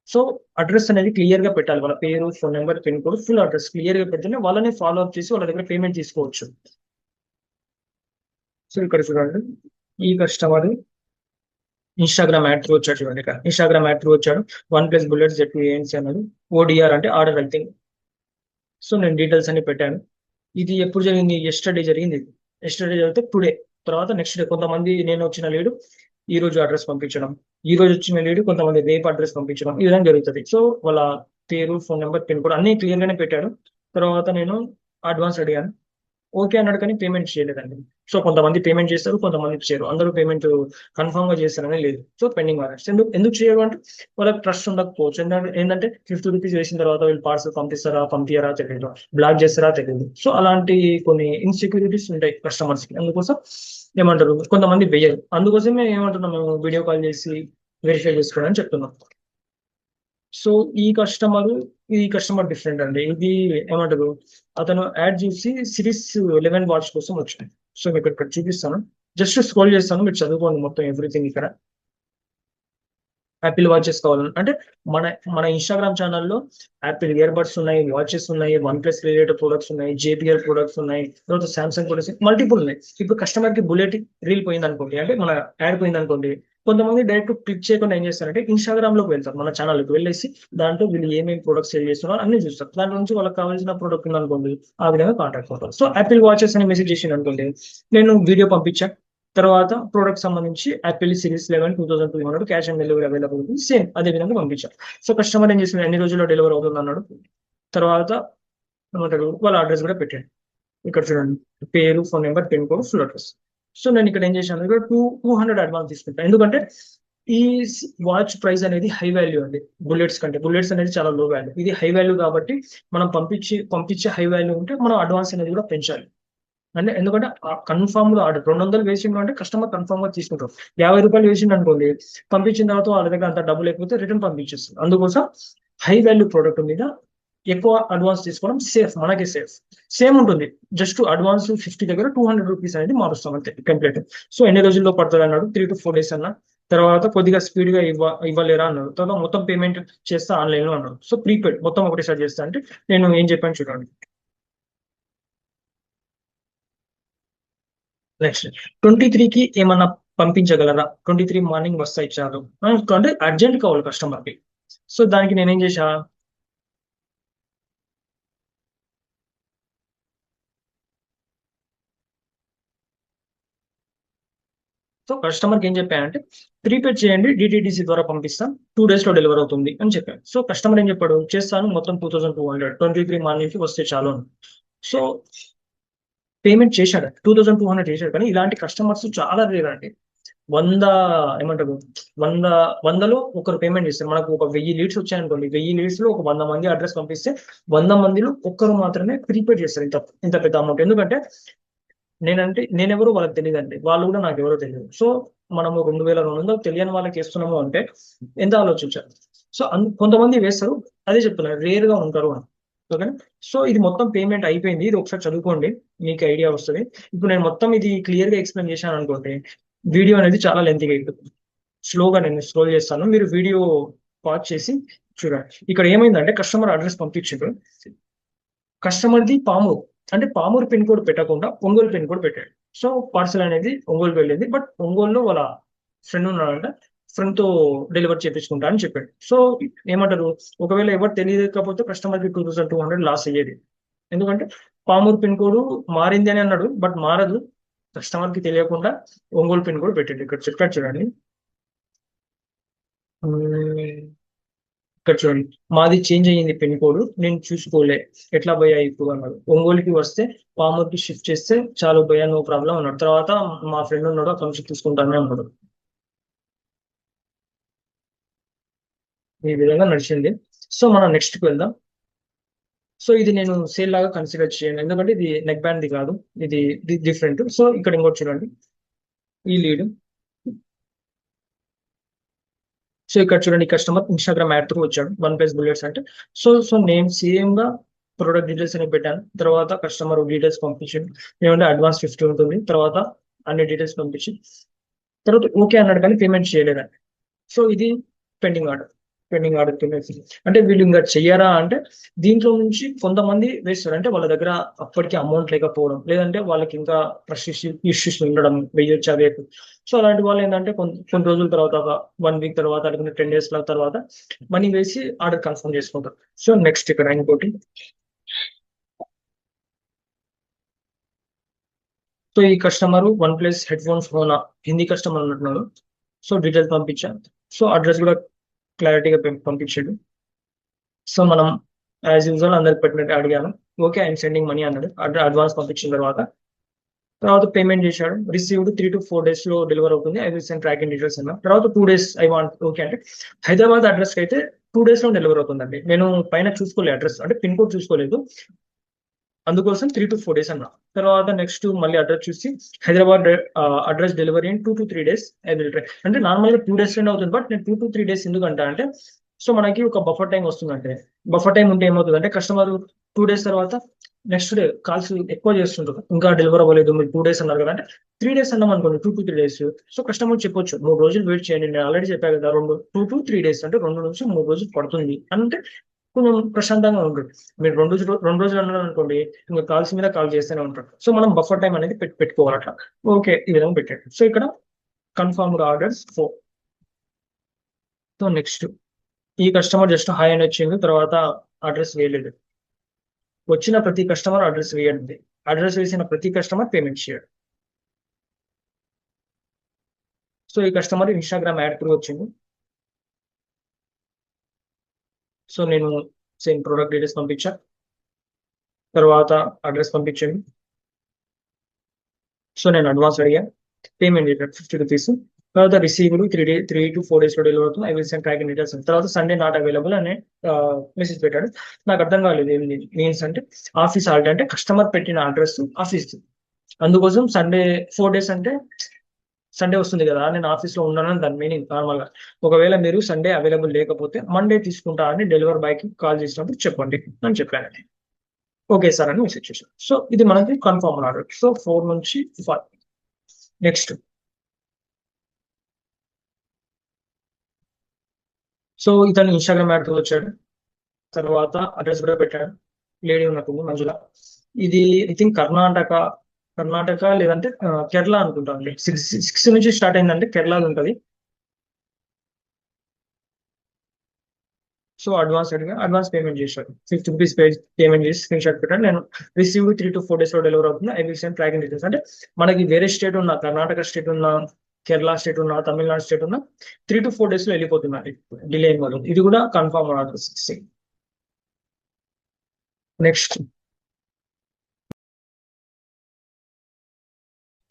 సో అడ్రస్ అనేది క్లియర్ గా పెట్టాలి, వాళ్ళ పేరు, phone number, pin code, full address clear గా పెడితేనే వాళ్ళని ఫాలో అప్ చేసి వాళ్ళ దగ్గర పేమెంట్ తీసుకోవచ్చు. సో ఇక్కడ చూడండి ఈ కస్టమర్ ఇన్స్టాగ్రామ్ యాడ్ త్రూ వచ్చాడు చూడండి. ఇక్కడ ఇన్స్టాగ్రామ్ యాడ్ త్రూ వచ్చాడు. OnePlus బుల్లెట్ Z2 ANC అన్నాడు. ODR అంటే ఆర్డర్ ఐ థింక్. సో నేను డీటెయిల్స్ అన్ని పెట్టాను. ఇది ఎప్పుడు జరిగింది, ఎస్టర్డే జరిగింది. ఎస్టర్డే జరిగితే టుడే, తర్వాత నెక్స్ట్ డే. కొంతమంది నేను వచ్చిన లీడు ఈ రోజు అడ్రస్ పంపించడం, ఈ రోజు వచ్చిన లీడు కొంతమంది రేపు అడ్రస్ పంపించడం, ఈ విధంగా జరుగుతుంది. సో వాళ్ళ పేరు, ఫోన్ నెంబర్, పిన్ కోడ్ అన్ని క్లియర్ గానే పెట్టాడు. తర్వాత నేను అడ్వాన్స్ అడిగాను. ఓకే అన్నాడు కానీ పేమెంట్ చేయలేదండి. సో కొంతమంది పేమెంట్ చేస్తారు, కొంతమంది చేయరు. అందరూ పేమెంట్ కన్ఫర్మ్ గా చేస్తారని లేదు. సో పెండింగ్ బ్యాలెన్స్ ఎందుకు ఎందుకు చేయరు అంటే వాళ్ళకి ట్రస్ట్ ఉండకపోవచ్చు. ఏంటంటే ₹50 వేసిన తర్వాత వీళ్ళు పార్సల్ పంపిస్తారా పంపించారా తెలియదు, బ్లాక్ చేస్తారా తెలియదు. సో అలాంటి కొన్ని ఇన్సెక్యూరిటీస్ ఉంటాయి కస్టమర్స్ కి. అందుకోసం ఏమంటారు కొంతమంది వెయ్యరు. అందుకోసమే ఏమంటున్నాం మేము వీడియో కాల్ చేసి వెరిఫై చేసుకోవడానికి చెప్తున్నాం. సో ఈ కస్టమర్ డిఫరెంట్ అండి. ఇది ఏమంటారు అతను యాడ్ చూసి సిరీస్ 11 వాచ్ కోసం వచ్చింది. సో మీకు ఇక్కడ చూపిస్తాను, జస్ట్ స్క్రోల్ చేస్తాను, మీరు చదువుకోండి మొత్తం ఎవ్రీథింగ్. ఇక్కడ యాపిల్ వాచెస్ కావాలని అంటే మన మన ఇన్స్టాగ్రామ్ ఛానల్లో యాపిల్ ఇయర్ బడ్స్ ఉన్నాయి, వాచెస్ ఉన్నాయి, వన్ ప్లస్ రిలేటెడ్ ప్రొడక్ట్స్ ఉన్నాయి, జేబిఎల్ ప్రొడక్ట్స్ ఉన్నాయి, తర్వాత సామ్సంగ్ ప్రొడక్ట్స్ మల్టిపుల్ ఉన్నాయి. ఇప్పుడు కస్టమర్ కి బుల్లెట్ రీల్ పోయింది అనుకోండి, అంటే మన యాడ్ పోయింది అనుకోండి, కొంతమంది డైరెక్ట్ క్లిక్ చేయకుండా ఏం చేస్తారంటే ఇన్స్టాగ్రామ్ లోకి వెళ్తారు, మన ఛానల్కి వెళ్ళేసి దాంట్లో వీళ్ళు ఏమేమి ప్రొడక్ట్స్ సేల్ చేస్తున్నారు అన్ని చూస్తారు. దాంట్లో నుంచి వాళ్ళకి కావాల్సిన ప్రొడక్ట్ ఉంది అనుకోండి, ఆ విధంగా కాంటాక్ట్ అవుతారు. సో యాపిల్ వాచెస్ అని మెసేజ్ చేసింది అనుకోండి, నేను వీడియో పంపించాను, తర్వాత ప్రోడక్ట్ సంబంధించి Apple series 11 2200 cash on delivery available ఉంది, సేమ్ అదే విధంగా పంపించాం. సో కస్టమర్ ఏం చేసిన ఎన్ని రోజుల్లో డెలివరీ అవుతుంది అన్నాడు. తర్వాత ఏమంటారు వాళ్ళ అడ్రస్ కూడా పెట్టాడు. ఇక్కడ చూడండి, పేరు, phone number, pin code, full address. So నేను ఇక్కడ ఏం చేశాను, ఇక్కడ 200 అడ్వాన్స్ తీసుకుంటాను. ఎందుకంటే ఈ వాచ్ ప్రైస్ అనేది హై వాల్యూ అండి. బుల్లెట్స్ అనేది చాలా లో వాల్యూ, ఇది హై వాల్యూ కాబట్టి మనం పంపించే హై వాల్యూ ఉంటే మనం అడ్వాన్స్ అనేది కూడా పెంచాలి. అంటే ఎందుకంటే కన్ఫర్మ్ గా ఆర్డర్ 200 వేసిండు అంటే కస్టమర్ కన్ఫర్మ్ గా తీసుకుంటారు. ₹50 వేసిండు అనుకోండి, పంపించిన తర్వాత వాళ్ళ దగ్గర అంత డబ్బు లేకపోతే రిటర్న్ పంపించేస్తారు. అందుకోసం హై వాల్యూ ప్రోడక్ట్ మీద ఎక్కువ అడ్వాన్స్ తీసుకోవడం సేఫ్, మనకి సేఫ్. సేమ్ ఉంటుంది, జస్ట్ అడ్వాన్స్ 50 దగ్గర ₹200 అనేది మారుస్తాం అంతే కంప్లీట్. సో ఎన్ని రోజుల్లో పడుతుంది అన్నాడు, 3 to 4 days అన్న. తర్వాత కొద్దిగా స్పీడ్ గా ఇవ్వలేరా అన్నాడు. తర్వాత మొత్తం పేమెంట్ చేస్తా ఆన్లైన్ లో అన్నాడు. సో ప్రీపెయిడ్ మొత్తం ఒకటేసారి చేస్తా అంటే నేను ఏం చెప్పాను చూడండి. నెక్స్ట్ 23కి ఏమన్నా పంపించగలరా, 23 మార్నింగ్ వస్తాయి చాలు అంటే అర్జెంట్ కావాలి కస్టమర్ కి. సో దానికి నేనేం చేశా, సో కస్టమర్ కి ఏం చెప్పానంటే ప్రీపేడ్ చేయండి, డిటిడిసి ద్వారా పంపిస్తాం, 2 days లో డెలివర్ అవుతుంది అని చెప్పాను. సో కస్టమర్ ఏం చెప్పాడు, చేస్తాను మొత్తం 2200 23 మార్నింగ్ కి వస్తే చాలు అని. సో పేమెంట్ చేశాడు, 2200 చేశాడు. కానీ ఇలాంటి కస్టమర్స్ చాలా రేర్ అండి. 100 ఏమంటారు 100 100లో ఒకరు పేమెంట్ చేస్తారు. మనకు ఒక 1000 లీడ్స్ వచ్చాయనుకోండి, 1000 లీడ్స్ లో ఒక 100 మంది అడ్రస్ పంపిస్తే 100 మందిలో ఒక్కరు మాత్రమే ప్రీపేడ్ చేస్తారు ఇంత ఇంత పెద్ద అమౌంట్. ఎందుకంటే నేనెవరో వాళ్ళకి తెలియదండి, వాళ్ళు కూడా నాకు ఎవరో తెలియదు. సో మనము 2200 తెలియని వాళ్ళకి ఇస్తున్నాము అంటే ఎంత ఆలోచించాలి. సో కొంతమంది వేస్తారు, అదే చెప్తున్నారు రేర్ గా ఉంటారు అని. ఓకే, సో ఇది మొత్తం పేమెంట్ అయిపోయింది, ఇది ఒకసారి చదువుకోండి, మీకు ఐడియా వస్తుంది. ఇప్పుడు నేను మొత్తం ఇది క్లియర్ గా ఎక్స్ప్లెయిన్ చేశాను అనుకోండి, వీడియో అనేది చాలా లెంతీగా అయిపోతుంది. స్లోగా నేను స్క్రోల్ చేస్తాను, మీరు వీడియో పాజ్ చేసి చూడండి. ఇక్కడ ఏమైందంటే కస్టమర్ అడ్రస్ పంపించారు, కస్టమర్ది పామూరు, అంటే పామూరు పిన్ కోడ్ పెట్టకుండా ఒంగోలు పిన్ కోడ్ పెట్టాడు. సో పార్సల్ అనేది ఒంగోలు వెళ్ళింది, బట్ ఒంగోలులో వాళ్ళ ఫ్రెండ్ ఉన్నాడంట, ఫ్రెండ్ తో డెలివర్ చేయించుకుంటా అని చెప్పాడు. సో ఏమంటారు, ఒకవేళ ఎవరు తెలియకపోతే కస్టమర్ కి 2200 లాస్ అయ్యేది. ఎందుకంటే పామూరు పిన్ కోడ్ మారింది అని అన్నాడు, బట్ మారదు, కస్టమర్ కి తెలియకుండా ఒంగోలు పిన్ కోడ్ పెట్టాడు. ఇక్కడ చెప్పాడు చూడండి, ఇక్కడ చూడండి, మాది చేంజ్ అయ్యింది పిన్ కోడ్, నేను చూసుకోలే, ఎట్లా భయ్యా ఇప్పుడు అన్నాడు. ఒంగోలుకి వస్తే పామూరుకి షిఫ్ట్ చేస్తే చాలు భయ్యా, నో ప్రాబ్లం అన్నాడు. తర్వాత మా ఫ్రెండ్ ఉన్నాడు, అతను షిఫ్ట్ తీసుకుంటానే అన్నాడు. ఈ విధంగా నడిచింది. సో మనం నెక్స్ట్ కి వెళ్దాం. సో ఇది నేను సేల్ లాగా కన్సిడర్ చేయండి, ఎందుకంటే ఇది నెక్ బ్యాండ్ ది కాదు, ఇది డిఫరెంట్. సో ఇక్కడ ఇంకోటి చూడండి, ఈ లీడ్. సో ఇక్కడ చూడండి, కస్టమర్ ఇన్స్టాగ్రామ్ యాడ్ త్రూ వచ్చాడు, వన్ ప్లస్ బుల్లెట్స్ అంటే. సో నేను సేమ్ గా ప్రొడక్ట్ డీటెయిల్స్ అని పెట్టాను, తర్వాత కస్టమర్ డీటెయిల్స్ పంపించాడు, ఏమంటే అడ్వాన్స్ 50 ఉంటుంది, తర్వాత అన్ని డీటెయిల్స్ పంపించి తర్వాత ఓకే అన్నాడు, కానీ పేమెంట్ చేయలేదండి. సో ఇది పెండింగ్ ఆర్డర్. పెండింగ్ ఆర్డర్ అంటే వీళ్ళు ఇంకా చెయ్యరా అంటే దీంట్లో నుంచి కొంతమంది వేస్తారు, అంటే వాళ్ళ దగ్గర అప్పటికి అమౌంట్ లేకపోవడం, లేదంటే వాళ్ళకి ఇంకా ట్రస్ట్ ఇష్యూస్ ఉండడం, వెయ్యొచ్చు అవే. సో అలాంటి వాళ్ళు ఏంటంటే కొన్ని రోజుల తర్వాత, ఒక 1 week తర్వాత, లేకుంటే 10 days తర్వాత మనీ వేసి ఆర్డర్ కన్ఫర్మ్ చేసుకుంటారు. సో నెక్స్ట్ ఇక్కడ ఇంకోటి, సో ఈ customer one plus headphones phone Hindi customer ఉన్నట్టున్నాడు. సో డీటెయిల్స్ పంపించాను, సో అడ్రస్ కూడా క్లారిటీగా పంపించాడు. సో మనం యాజ్ యూజువల్ అందరికి పెట్టినట్టు అడిగాను. ఓకే ఐఎమ్ సెండింగ్ మనీ అన్నాడు. అడ్వాన్స్ పంపించిన తర్వాత పేమెంట్ చేశాడు. రిసీవ్డ్ 3 to 4 days లో డెలివర్ అవుతుంది. I will send tracking details అన్నా. తర్వాత 2 days ఐ వాంట్ ఓకే అంటే హైదరాబాద్ అడ్రస్ అయితే 2 days లో డెలివర్ అవుతుందండి. నేను పైన చూసుకోలేదు అడ్రస్, అంటే పిన్ కోడ్ చూసుకోలేదు, అందుకోసం 3 to 4 days అన్నా. తర్వాత నెక్స్ట్ మళ్ళీ అడ్రస్ చూసి Hyderabad address delivery in 2 to 3 days I will try అంటే నార్మల్గా 2 days లోనే అవుతుంది. బట్ నేను 2 to 3 days ఎందుకంటా అంటే సో మనకి ఒక బఫర్ టైం వస్తుందంటే, బఫర్ టైం ఉంటే ఏమవుతుంది అంటే కస్టమర్ 2 days తర్వాత నెక్స్ట్ డే కాల్స్ ఎక్కువ చేస్తుంటారు, ఇంకా డెలివర్ అవ్వలేదు మీరు 2 days అన్నారు కదా అంటే 3 days అన్నాం అనుకోండి, 2 to 3 days. సో కస్టమర్ చెప్పొచ్చు 3 రోజులు వెయిట్ చేయండి, నేను ఆల్రెడీ చెప్పాను కదా 2 to 3 days అంటే 2 నుంచి 3 రోజులు పడుతుంది అంటే కొంచెం ప్రశాంతంగా ఉంటుంది. మీరు 2 రోజులు అన్నారు అనుకోండి, ఇంకా కాల్స్ మీద కాల్ చేస్తూనే ఉంటారు. సో మనం బఫర్ టైం అనేది పెట్టుకోవాలి అట్లా. ఓకే ఈ విధంగా పెట్టాడు. సో ఇక్కడ కన్ఫర్మ్డ్ ఆర్డర్స్ 4. సో నెక్స్ట్ ఈ కస్టమర్ జస్ట్ హాయ్ అని వచ్చింది, తర్వాత అడ్రస్ వేయలేదు. వచ్చిన ప్రతి కస్టమర్ అడ్రస్ వేయండి, అడ్రస్ వేసిన ప్రతి కస్టమర్ పేమెంట్ చేయడు. సో ఈ కస్టమర్ ఇన్స్టాగ్రామ్ యాడ్ త్రూ వచ్చింది. సో నేను సేమ్ ప్రోడక్ట్ డీటెయిల్స్ పంపించా, తర్వాత అడ్రస్ పంపించండి. సో నేను అడ్వాన్స్ అడిగా, పేమెంట్ చేశాడు 50 రూపీస్. తర్వాత రిసీవ్డ్ 3 to 4 days లో డెలివర్ అవుతుంది. I will send tracking details. తర్వాత సండే నాట్ అవైలబుల్ అనే మెసేజ్ పెట్టాడు. నాకు అర్థం కాలేదు ఏంది మీన్స్ అంటే, ఆఫీస్ హాలిడే అంటే కస్టమర్ పెట్టిన అడ్రస్ ఆఫీస్, అందుకోసం సండే 4 days అంటే సండే వస్తుంది కదా, నేను ఆఫీస్ లో ఉన్నానని దాని మీనింగ్ నార్మల్ గా. ఒకవేళ మీరు సండే అవైలబుల్ లేకపోతే మండే తీసుకుంటా అని డెలివరీ బాయ్ కి కాల్ చేసినప్పుడు చెప్పండి అని చెప్పాను. ఓకే సార్ అని మెసేజ్ చేశాను. సో ఇది మనకి కన్ఫర్మ్ ఆర్డర్. సో 4 నుంచి 5. నెక్స్ట్ సో ఇతను ఇన్స్టాగ్రామ్ యాడ్ తో వచ్చాడు, తర్వాత అడ్రస్ కూడా పెట్టాడు. లేడీ ఉన్నట్టుంది మంజుల. ఇది ఐ థింక్ కర్ణాటక లేదంటే కేరళ అనుకుంటా అండి. 6 నుంచి స్టార్ట్ అయిందంటే కేరళలో ఉంటది. సో అడ్వాన్స్ అడిగా, అడ్వాన్స్ పేమెంట్ చేశాడు. 50 రూపీస్ పేమెంట్ చేసి స్క్రీన్ షాట్ పెట్టాడు. నేను రిసీవ్ 3 to 4 days లో డెలివర్ అవుతుంది. I will send tracking details అంటే మనకి వేరే స్టేట్ ఉన్న, కర్ణాటక స్టేట్ ఉన్న, కేరళ స్టేట్ ఉన్న, తమిళనాడు స్టేట్ ఉన్న 3 to 4 days లో వెళ్ళిపోతున్నారు, డిలే అయిన వాళ్ళు. ఇది కూడా కన్ఫర్మ్ ఆర్డర్. నెక్స్ట్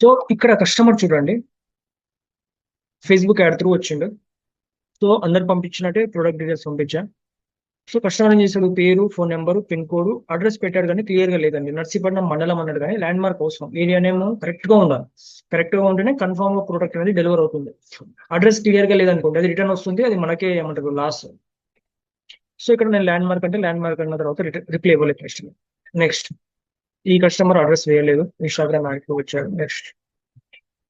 సో ఇక్కడ కస్టమర్ చూడండి, ఫేస్బుక్ యాడ్ త్రూ వచ్చిండు. సో అందరు పంపించినట్టే ప్రొడక్ట్ డీటెయిల్స్ పంపించా. సో కస్టమర్ ఏం చేశాడు, పేరు, phone number, pin code, address పెట్టాడు కానీ క్లియర్ గా లేదండి. నర్సీపట్నం మండలం అన్నాడు కానీ ల్యాండ్ మార్క్ అవసరం, ఏరియా నేమ్ కరెక్ట్ గా ఉండాలి. కరెక్ట్ గా ఉంటేనే కన్ఫర్మ్ గా ప్రోడక్ట్ అనేది డెలివర్ అవుతుంది. అడ్రస్ క్లియర్ గా లేదనుకోండి అది రిటర్న్ వస్తుంది, అది మనకే ఏమంటారు లాస్. సో ఇక్కడ నేను ల్యాండ్ మార్క్ అంటే ల్యాండ్ మార్క్ అన్న తర్వాత రిప్లై ఇవ్వలేదు కస్టమర్. నెక్స్ట్ ఈ కస్టమర్ అడ్రస్ వేయలేదు, ఇన్స్టాగ్రామ్ యాడ్ వచ్చాడు. నెక్స్ట్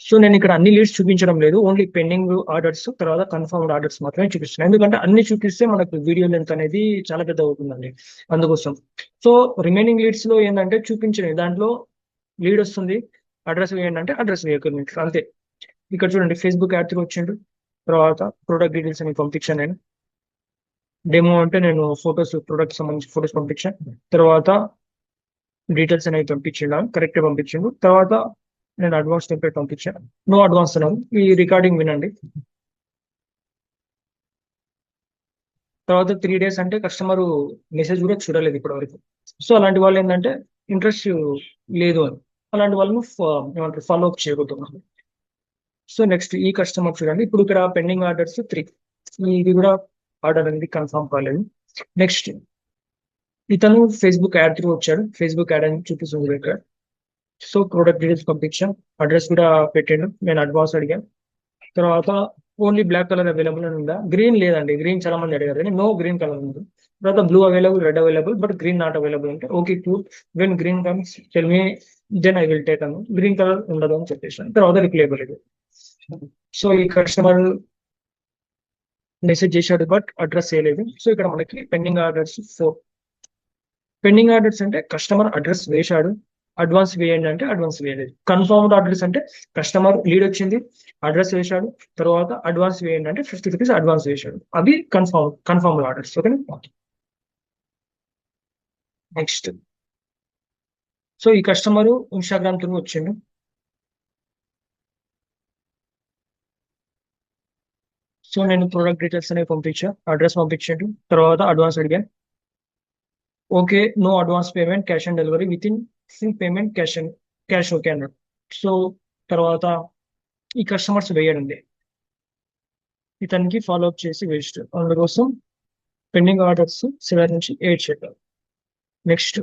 సో నేను ఇక్కడ అన్ని లీడ్స్ చూపించడం లేదు, ఓన్లీ పెండింగ్ ఆర్డర్స్ తర్వాత కన్ఫర్మ్డ్ ఆర్డర్స్ మాత్రమే చూపిస్తున్నాను. ఎందుకంటే అన్ని చూపిస్తే మనకు వీడియో లెంత్ అనేది చాలా పెద్ద అవుతుందండి, అందుకోసం. సో రిమైనింగ్ లీడ్స్ లో ఏంటంటే చూపించండి, దాంట్లో లీడ్ వస్తుంది అడ్రస్ వేయండి అంటే అడ్రస్ వేయకండి అంతే. ఇక్కడ చూడండి ఫేస్బుక్ యాడ్ త్రూ వచ్చిండు, తర్వాత ప్రొడక్ట్ డీటెయిల్స్ అని పంపించాను నేను. డెమో అంటే నేను ఫొటోస్, ప్రొడక్ట్ సంబంధించి ఫొటోస్ పంపించాను. తర్వాత డీటెయిల్స్ అనేవి పంపించిండు, కరెక్ట్ పంపించిండు. తర్వాత నేను అడ్వాన్స్ టెంప్లెట్ పంపించాను, నో అడ్వాన్స్ అన్నాను. ఈ రికార్డింగ్ వినండి. తర్వాత 3 days అంటే కస్టమర్ మెసేజ్ కూడా చూడలేదు ఇప్పటి వరకు. సో అలాంటి వాళ్ళు ఏంటంటే ఇంట్రెస్ట్ లేదు అని, అలాంటి వాళ్ళను ఏమంటారు ఫాలో అప్ చేయబోతున్నాను. సో నెక్స్ట్ ఈ కస్టమర్ చూడండి, ఇప్పుడు ఇక్కడ పెండింగ్ ఆర్డర్స్ 3, ఇది కూడా ఆర్డర్ అనేది కన్ఫర్మ్ కాలేదు. నెక్స్ట్ ఇతను ఫేస్బుక్ యాడ్ త్రూ వచ్చాడు, ఫేస్బుక్ యాడ్ అని చూపిస్తుంది ఇక్కడ. సో ప్రోడక్ట్ డీటెయిల్స్ పంపించాం, అడ్రస్ కూడా పెట్టాడు, నేను అడ్వాన్స్ అడిగాను. తర్వాత ఓన్లీ బ్లాక్ కలర్ అవైలబుల్ అని ఉందా, గ్రీన్ లేదండి, గ్రీన్ చాలా మంది అడిగారు కానీ నో గ్రీన్ కలర్ ఉంది. తర్వాత blue available, red available, but green not available అంటే okay cool, when green comes tell me then I will take అను. గ్రీన్ కలర్ ఉండదు అని చెప్పేసాను, తర్వాత రిప్లై ఇవ్వలేదు. సో ఈ కస్టమర్ మెసేజ్ చేశాడు బట్ అడ్రస్ చేయలేదు. సో ఇక్కడ మనకి పెండింగ్ ఆర్డర్స్ 4. పెండింగ్ ఆర్డర్స్ అంటే కస్టమర్ అడ్రస్ వేశాడు, అడ్వాన్స్ వేయండి అంటే అడ్వాన్స్ వేయలేదు. కన్ఫర్మ్డ్ ఆర్డర్స్ అంటే కస్టమర్ లీడ్ వచ్చింది, అడ్రస్ వేశాడు, తర్వాత అడ్వాన్స్ వేయండి అంటే 50 రూపీస్ అడ్వాన్స్ వేశాడు, అవి confirmed orders. Okay next so ఈ కస్టమర్ ఇన్స్టాగ్రామ్ త్రూ వచ్చిండు. సో నేను ప్రొడక్ట్ డీటెయిల్స్ అనేవి పంపించా, అడ్రస్ పంపించాడు, తర్వాత అడ్వాన్స్ అడిగాను. Okay, no advance payment, cash on delivery with in full payment, cash okay అన్నాడు. సో తర్వాత ఈ కస్టమర్స్ వేయడండి, ఇతనికి ఫాలో అప్ చేసి వేస్ట్, అందుకోసం పెండింగ్ ఆర్డర్స్ 7 నుంచి 8 చెప్పారు. నెక్స్ట్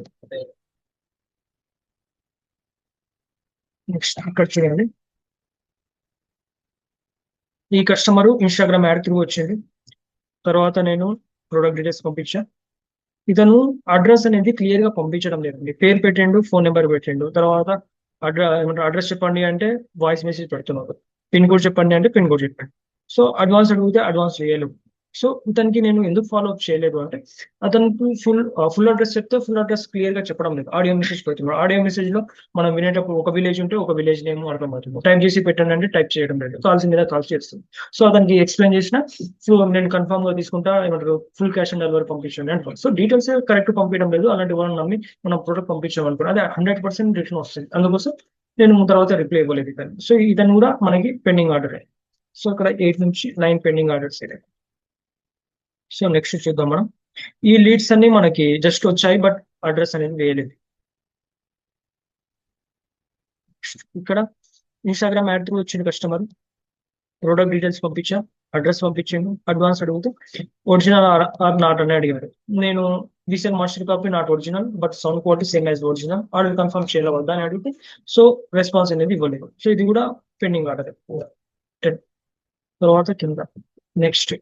ఇక్కడ చూడండి, ఈ కస్టమర్ ఇన్స్టాగ్రామ్ యాడ్ త్రూ వచ్చింది. తర్వాత నేను ప్రొడక్ట్ డీటెయిల్స్ పంపించా. ఇతను అడ్రస్ అనేది క్లియర్ గా పంపించడం లేదండి, పేరు పెట్టిండు, ఫోన్ నెంబర్ పెట్టిండు, తర్వాత అడ్రస్ చెప్పండి అంటే వాయిస్ మెసేజ్ పెడుతున్నాడు, పిన్ కోడ్ చెప్పండి అంటే పిన్ కోడ్ చెప్పండి. సో అడ్వాన్స్ అడిగితే అడ్వాన్స్ చేయలేము. సో ఇతనికి నేను ఎందుకు ఫాలో అప్ చేయలేదు అంటే, అతనికి ఫుల్ అడ్రస్ చెప్తే ఫుల్ అడ్రస్ క్లియర్ గా చెప్పడం లేదు, ఆడియో మెసేజ్ పెడుతున్నాడు. ఆడియో మెసేజ్ లో మనం వినేటప్పుడు ఒక విలేజ్ ఉంటే ఒక విలేజ్ నేమ్ అర్థమవుతుంది, టైప్ చేసి పెట్టండి అంటే టైప్ చేయడం లేదు, కాల్స్ మీద కాల్స్ చేస్తుంది. సో అతనికి ఎక్స్ప్లెయిన్ చేసిన, సో నేను కన్ఫర్మ్ గా తీసుకుంటా, ఏమంటారు ఫుల్ క్యాష్ ఆన్ డెలివరీ పంపించండి అంటారు. సో డీటెయిల్స్ కరెక్ట్ పంపించడం లేదు, అలాంటి వాళ్ళని నమ్మి మనం ప్రోడక్ట్ పంపించాం అనుకో అదే 100% రిటర్న్ వస్తుంది. అందుకోసం నేను తర్వాత రిప్లై ఇవ్వలేదు ఇతను. సో ఇతను కూడా మనకి పెండింగ్ ఆర్డర్. సో ఇక్కడ 8 నుంచి 9 పెండింగ్ ఆర్డర్స్ ఇదే. సో నెక్స్ట్ చూద్దాం మనం. ఈ లీడ్స్ అన్ని మనకి జస్ట్ వచ్చాయి, బట్ అడ్రస్ అనేది వేయలేదు. ఇక్కడ ఇన్స్టాగ్రామ్ యాడ్ త్రూ వచ్చిన కస్టమర్ ప్రోడక్ట్ డీటెయిల్స్ పంపించా, అడ్రస్ పంపించాను, అడ్వాన్స్ అడుగుతూ ఒరిజినల్ ఆర్ నాట్ అని అడిగారు. నేను recent master copy not original but sound quality same as original, order confirm చేయాలి వద్దా అని అడిగితే సో రెస్పాన్స్ అనేది ఇవ్వలేదు. సో ఇది కూడా పెండింగ్ ఆర్డర్. తర్వాత కింద నెక్స్ట్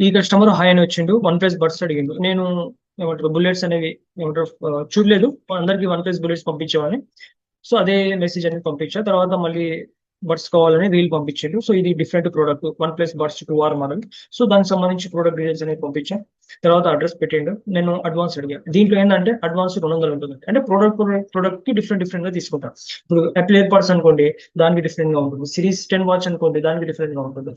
ఈ కస్టమర్ హాయ్ అని వచ్చిండు, OnePlus బడ్స్ అడిగిండు. నేను ఏమంటారు బుల్లెట్స్ అనేవి ఏమంటారు చూడలేదు, అందరికి OnePlus బుల్లెట్స్ పంపించేవాడిని. సో అదే మెసేజ్ అనేది పంపించా, తర్వాత మళ్ళీ బడ్స్ కావాలని రీల్ పంపించాడు. సో ఇది different product, OnePlus buds 2R model. So దానికి సంబంధించి ప్రోడక్ట్ డీటెయిల్స్ అనేది పంపించా, తర్వాత అడ్రస్ పెట్టిండు. నేను అడ్వాన్స్ అడిగా, దీంట్లో ఏంటంటే అడ్వాన్స్ 200 ఉంటుంది, అంటే ప్రోడక్ట్ కి డిఫరెంట్ గా తీసుకుంటాం. ఇప్పుడు Apple AirPods అనుకోండి, దానికి డిఫరెంట్ గా ఉంటుంది. సిరీస్ 10 వాచ్ అనుకోండి, దానికి డిఫరెంట్ గా ఉంటుంది.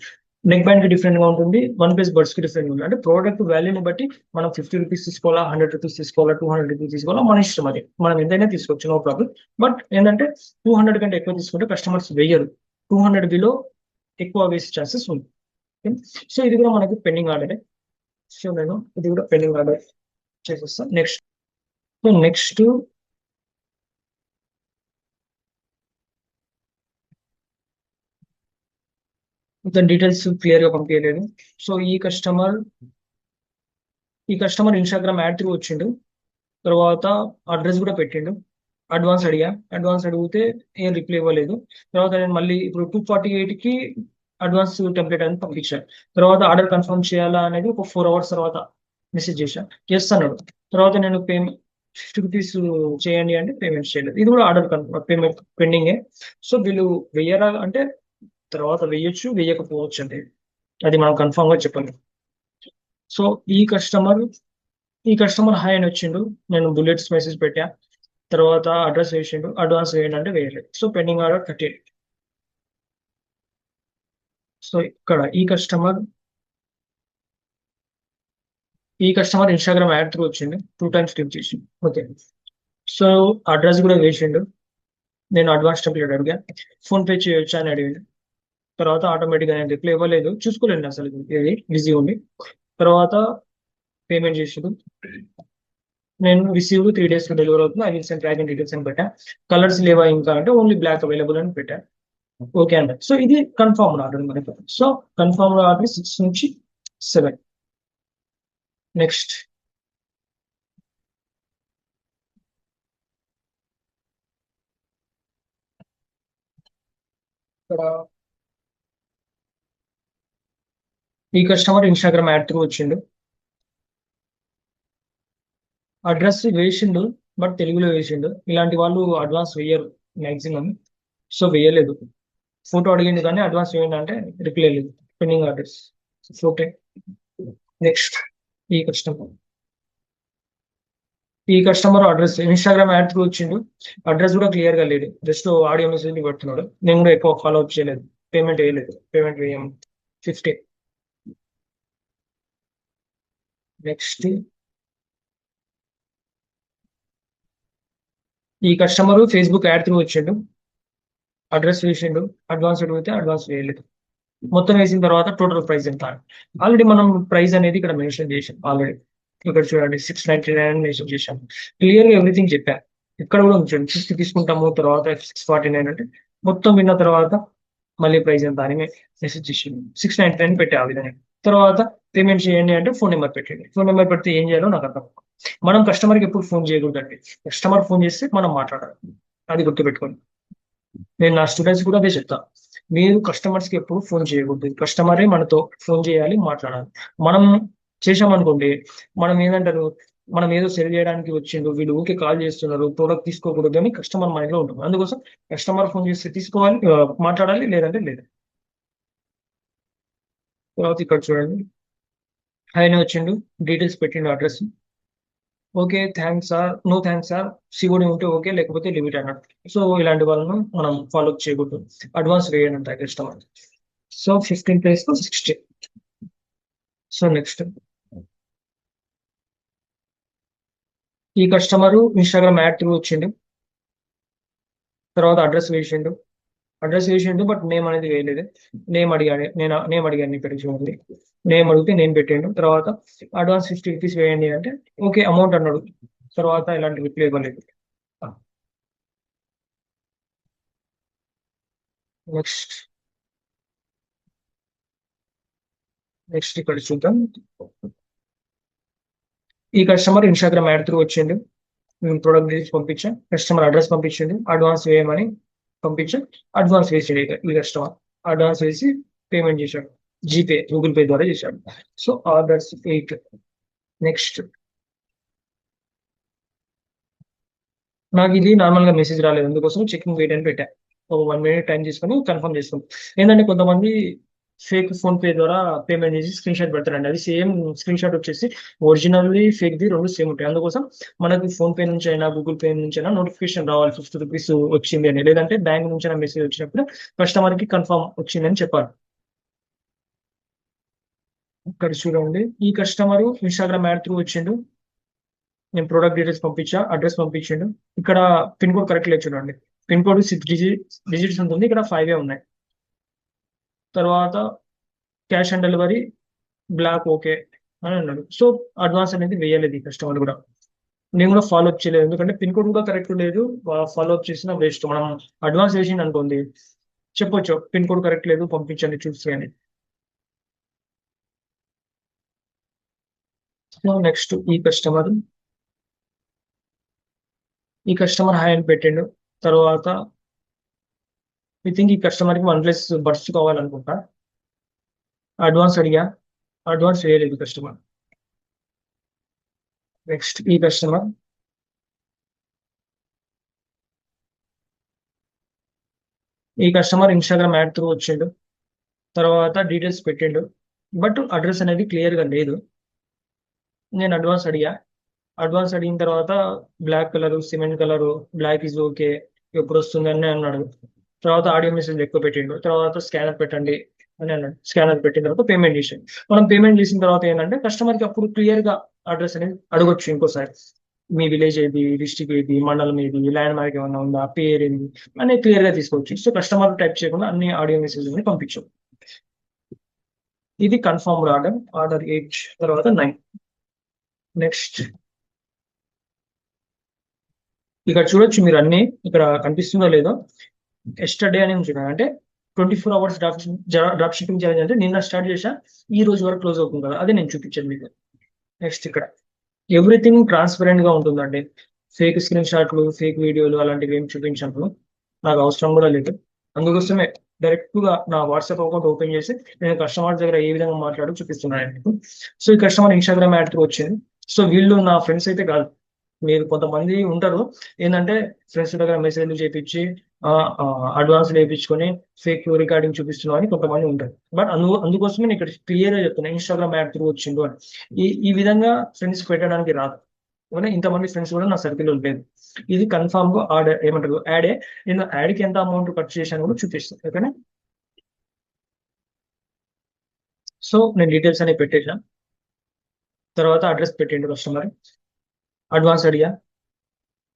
నెక్ బ్యాండ్ కి డిఫరెంట్ గా ఉంటుంది, OnePlus బడ్స్ కి డిఫరెంట్ గా ఉంటుంది. అంటే ప్రోడక్ట్ వాల్యూని బట్టి మనం 50 రూపీస్ తీసుకోవాలా, 100 రూపీస్ తీసుకోవాలా, 200 రూపీస్ తీసుకోవాలా, మన ఇష్టం. అది మనం ఎంతైనా తీసుకోవచ్చు, నో ప్రాబ్లం. బట్ ఏంటంటే 200 కంటే ఎక్కువ తీసుకుంటే కస్టమర్స్ వెయ్యరు, 200 బిలో ఎక్కువ వేసే ఛాన్సెస్ ఉంది. సో ఇది కూడా మనకి పెండింగ్ ఆర్డర్. సో నేను ఇది కూడా పెండింగ్ ఆర్డర్ చేసేస్తాను. నెక్స్ట్ దాని డీటెయిల్స్ క్లియర్ గా పంపించలేదు. సో ఈ కస్టమర్ ఇన్స్టాగ్రామ్ యాడ్ త్రూ వచ్చిండు, తర్వాత అడ్రస్ కూడా పెట్టిండు, అడ్వాన్స్ అడిగితే ఏం రిప్లై ఇవ్వలేదు. తర్వాత నేను మళ్ళీ ఇప్పుడు 248 కి అడ్వాన్స్ టెంప్లెట్ అని పంపించాను. తర్వాత ఆర్డర్ కన్ఫర్మ్ చేయాలా అనేది ఒక 4 hours తర్వాత మెసేజ్ చేశాను, చేస్తున్నాడు. తర్వాత నేను పేమెంట్ 50 రూపీస్ చేయండి అంటే పేమెంట్ చేయలేదు. ఇది కూడా ఆర్డర్ పేమెంట్ పెండింగే. సో వీళ్ళు వెయ్యరా అంటే తర్వాత వెయ్యొచ్చు, వెయ్యకపోవచ్చు అంటే అది మనం కన్ఫర్మ్ గా చెప్పాలి. సో ఈ కస్టమర్ హాయ్ అని వచ్చిండు, నేను బుల్లెట్స్ మెసేజ్ పెట్టా, తర్వాత అడ్రస్ వేసిండు, అడ్వాన్స్ వేయండి అంటే వేయలేదు. So pending order 38. సో ఇక్కడ ఈ కస్టమర్ ఇన్స్టాగ్రామ్ యాడ్ త్రూ వచ్చిండు, 2 times క్లిక్ చేసిండు. ఓకే, సో అడ్రస్ కూడా వేసిండు, నేను అడ్వాన్స్ టెంప్లెట్ అడిగా, ఫోన్ పే చేయొచ్చా అని అడిగాడు. తర్వాత ఆటోమేటిక్గా నేను రిప్లై ఇవ్వలేదు, చూసుకోలేండి అసలు ఇది బిజీ ఉంది. తర్వాత పేమెంట్ చేసిండు, నేను రిసీవ్ 3 days లో డెలివరీ అవుతుంది, I will send tracking details అని పెట్టా. కలర్స్ లేవా ఇంకా అంటే ఓన్లీ బ్లాక్ అవైలబుల్ అని పెట్టా. ఓకే అండి. సో ఇది కన్ఫర్మ్ ఆర్డర్ మనకి. సో కన్ఫర్మ్ ఆర్డర్ 6 నుంచి 7. నెక్స్ట్ ఇక్కడ ఈ కస్టమర్ ఇన్స్టాగ్రామ్ యాడ్ త్రూ వచ్చిండు, అడ్రస్ వేసిండు బట్ తెలుగులో వేసిండు. ఇలాంటి వాళ్ళు అడ్వాన్స్ వేయరు మ్యాక్సిమం, సో వేయలేదు. ఫోటో అడిగిండు కానీ అడ్వాన్స్ వేయండి అంటే రిప్లై లేదు, పెండింగ్ ఆర్డర్స్. ఓకే, నెక్స్ట్ ఈ customer address Instagram ad through వచ్చిండు, అడ్రస్ కూడా క్లియర్ గా లేదు, జస్ట్ ఆడియో మెసేజ్ పెడుతున్నాడు. నేను కూడా ఎక్కువ ఫాలో అప్ చేయలేదు, పేమెంట్ వేయలేదు, పేమెంట్ వేయం 50. నెక్స్ట్ ఈ కస్టమర్ ఫేస్బుక్ యాడ్ త్రూ వచ్చిండు, అడ్రస్ వేసిండు, అడ్వాన్స్ అడిగితే అడ్వాన్స్ వేయలేదు. మొత్తం వేసిన తర్వాత టోటల్ ప్రైస్ ఎంత, ఆల్రెడీ మనం ప్రైస్ అనేది ఇక్కడ మెన్షన్ చేసాం ఆల్రెడీ. ఇక్కడ చూడండి 699 మెసేజ్ చేశాను. క్లియర్‌గా ఎవ్రీథింగ్ చెప్పాను. ఇక్కడ కూడా ఉంచండి 50 తీసుకుంటాము, తర్వాత 649 అంటే మొత్తం విన్న తర్వాత మళ్ళీ ప్రైస్ ఎంత అని మెసేజ్ చేసిండు. 699 పెట్టా ఆ విధంగా. తర్వాత పేమెంట్ చేయండి అంటే ఫోన్ నెంబర్ పెట్టండి. ఫోన్ నెంబర్ పెడితే ఏం చేయాలో నాకు అర్థం కాదు. మనం కస్టమర్‌కి ఎప్పుడు ఫోన్ చేయకూడదండి. కస్టమర్ ఫోన్ చేస్తే మనం మాట్లాడాలి. అది గుర్తుపెట్టుకోండి. నేను నా స్టూడెంట్స్ కూడా అదే చెప్తా. మీరు కస్టమర్స్‌కి ఎప్పుడు ఫోన్ చేయకూడదు. కస్టమరే మనతో ఫోన్ చేయాలి, మాట్లాడాలి. మనం చేశామనుకోండి, మనం ఏదంటారు, మనం ఏదో సెల్ చేయడానికి వచ్చిండు, వీళ్ళు ఊరికే కాల్ చేస్తున్నారు, ప్రొడక్ట్ తీసుకోకూడదు అని కస్టమర్ మైండ్‌లో ఉంటుంది. అందుకోసం కస్టమర్ ఫోన్ చేస్తే తీసుకోవాలి, మాట్లాడాలి, లేదంటే లేదు. తర్వాత ఇక్కడ చూడండి. ఆయన వచ్చిండు, డీటెయిల్స్ పెట్టిండు, address. Okay thanks sir, no thanks sir, COD ఉంటే ఓకే, లేకపోతే లిమిట్ అన్నట్టు. సో ఇలాంటి వాళ్ళను మనం ఫాలో చేయకూడదు. అడ్వాన్స్ వేయండి అంట కస్టమర్. సో 15 ప్లేస్ 60. సో నెక్స్ట్ ఈ కస్టమర్ ఇన్స్టాగ్రామ్ యాడ్ త్రూ వచ్చిండు. తర్వాత అడ్రస్ వేసిండు బట్ నేమ్ అనేది వేయలేదు. నేమ్ అడిగాను ఇక్కడ చూడండి. నేమ్ అడిగితే నేను పెట్టిండు. తర్వాత అడ్వాన్స్ 50 రూపీస్ వేయండి అంటే ఓకే అమౌంట్ అన్నాడు. తర్వాత ఇలాంటి రిప్లై ఇవ్వలేదు. నెక్స్ట్ నెక్స్ట్ ఇక్కడ చూద్దాం. ఈ కస్టమర్ ఇన్స్టాగ్రామ్ యాడ్ త్రూ వచ్చిండు. ప్రొడక్ట్ డీటెయిల్స్ పంపించాం, కస్టమర్ అడ్రస్ పంపించండి, అడ్వాన్స్ వేయమని పంపించాం. అడ్వాన్స్ వేసాడు ఈ కస్టమర్. అడ్వాన్స్ వేసి పేమెంట్ చేశాడు. జీపే, గూగుల్ పే ద్వారా చేశాడు. So orders 8. నెక్స్ట్ నాకు ఇది నార్మల్ గా మెసేజ్ రాలేదు, అందుకోసం చెకింగ్ వెయిట్ అని పెట్టా. ఒక 1 మినిట్ టైం తీసుకొని కన్ఫర్మ్ చేసుకుంటాం. ఏంటంటే కొంతమంది ఫేక్ ఫోన్ పే ద్వారా పేమెంట్ చేసి స్క్రీన్ షాట్ పెడతారండి. అది సేమ్ స్క్రీన్ షాట్ వచ్చేసి ఒరిజినల్ ఫేక్ ది రెండు సేమ్ ఉంటాయి. అందుకోసం మనకి ఫోన్ పే నుంచి అయినా గూగుల్ పే నుంచి అయినా నోటిఫికేషన్ రావాలి 50 రూపీస్ వచ్చింది అని, లేదంటే బ్యాంక్ నుంచి అయినా మెసేజ్ వచ్చినప్పుడు కస్టమర్ కి కన్ఫర్మ్ వచ్చింది అని చెప్పాలి. ఇక్కడ చూడండి, ఈ కస్టమర్ ఇన్స్టాగ్రామ్ యాడ్ త్రూ వచ్చిండు. నేను ప్రొడక్ట్ డీటెయిల్స్ పంపించా, అడ్రస్ పంపించిండు. ఇక్కడ పిన్ కోడ్ కరెక్ట్ లేదు చూడండి. పిన్ కోడ్ 6 డిజిట్స్ ఉంటుంది, ఇక్కడ 5 ఉన్నాయి. తర్వాత cash on delivery black okay అని అన్నాడు. సో అడ్వాన్స్ అనేది వేయలేదు ఈ కస్టమర్ కూడా. నేను కూడా ఫాలో అప్ చేయలేదు, ఎందుకంటే పిన్ కోడ్ కూడా కరెక్ట్ లేదు. ఫాలో అప్ చేసిన వేస్ట్. మనం అడ్వాన్స్ వేసింది అనుకోండి, చెప్పొచ్చు పిన్ కోడ్ కరెక్ట్ లేదు, పంపించండి చూసి అని. సో నెక్స్ట్ ఈ కస్టమర్ హాయ్ అని పెట్టిండు. తర్వాత ఐ థింక్ ఈ కస్టమర్ కి 1+ బడ్స్ కావాలనుకుంటా. అడ్వాన్స్ అడిగా, అడ్వాన్స్ వేయలేదు కస్టమర్. నెక్స్ట్ ఈ కస్టమర్ ఇన్స్టాగ్రామ్ యాడ్ త్రూ వచ్చిండు. తర్వాత డీటెయిల్స్ పెట్టిండు, బట్ అడ్రస్ అనేది క్లియర్ గా లేదు. నేను అడ్వాన్స్ అడిగిన తర్వాత black colour, cement colour, black is okay, ఎప్పుడు వస్తుంది అని అన్నాడు. తర్వాత ఆడియో మెసేజ్ ఎక్కువ పెట్టిండు. తర్వాత స్కానర్ పెట్టండి అని అన్నాడు. స్కానర్ పెట్టిన తర్వాత పేమెంట్ చేసాడు. మనం పేమెంట్ చేసిన తర్వాత ఏంటంటే కస్టమర్ కి అప్పుడు క్లియర్ గా అడ్రస్ అనేది అడగొచ్చు ఇంకోసారి. మీ విలేజ్ ఏది, డిస్ట్రిక్ట్ ఏది, మండలం ఏది, ల్యాండ్ మార్క్ ఏమన్నా ఉందా, పేరు ఏంది అనేది క్లియర్ గా తీసుకోవచ్చు. సో కస్టమర్ టైప్ చేయకుండా అన్ని ఆడియో మెసేజ్ పంపించు. ఇది కన్ఫర్మ్డ్ ఆర్డర్ 8. తర్వాత 9. నెక్స్ట్ ఇక్కడ చూడొచ్చు మీరు అన్ని, ఇక్కడ కనిపిస్తుందో లేదో, ఎస్టర్డే అని చూడండి. అంటే 24 అవర్స్ డ్రాప్ షిప్పింగ్ ఛాలెంజ్ అంటే నిన్న స్టార్ట్ చేసా, ఈ రోజు వరకు క్లోజ్ అవుతుంది కదా, అదే నేను చూపించాను మీకు. నెక్స్ట్ ఇక్కడ ఎవ్రీథింగ్ ట్రాన్స్పరెంట్ గా ఉంటుందండి. ఫేక్ స్క్రీన్ షాట్లు, ఫేక్ వీడియోలు అలాంటివి ఏం చూపించాను నాకు అవసరం కూడా లేదు. అందుకోసమే డైరెక్ట్ గా నా వాట్సాప్ అకౌంట్ ఓపెన్ చేసి నేను కస్టమర్ దగ్గర ఏ విధంగా మాట్లాడో చూపిస్తున్నాను మీకు. సో ఈ కస్టమర్ ఇన్స్టాగ్రామ్ యాడ్ త్రూ వచ్చింది. సో వీళ్ళు నా ఫ్రెండ్స్ అయితే కాదు. మీరు కొంతమంది ఉంటారు ఏంటంటే ఫ్రెండ్స్ దగ్గర మెసేజ్లు చేపించి అడ్వాన్స్ వేయించుకొని ఫేక్ రికార్డింగ్ చూపిస్తున్నాం అని కొంతమంది ఉంటారు. బట్ అందుకోసమే నేను ఇక్కడ క్లియర్ గా చెప్తున్నా ఇన్స్టాగ్రామ్ యాడ్ త్రూ వచ్చిండు అని. ఈ విధంగా ఫ్రెండ్స్ పెట్టడానికి రాదు. ఇంతమంది ఫ్రెండ్స్ కూడా నా సర్కిల్లో లేదు. ఇది కన్ఫామ్ గా ఏమంటారు యాడే. నేను యాడ్కి ఎంత అమౌంట్ ఖర్చు చేశాను కూడా చూపిస్తాను, ఓకేనా. సో నేను డీటెయిల్స్ అనేవి పెట్టేసా. తర్వాత అడ్రస్ పెట్టిండు కస్టమర్, అడ్వాన్స్ అడిగా.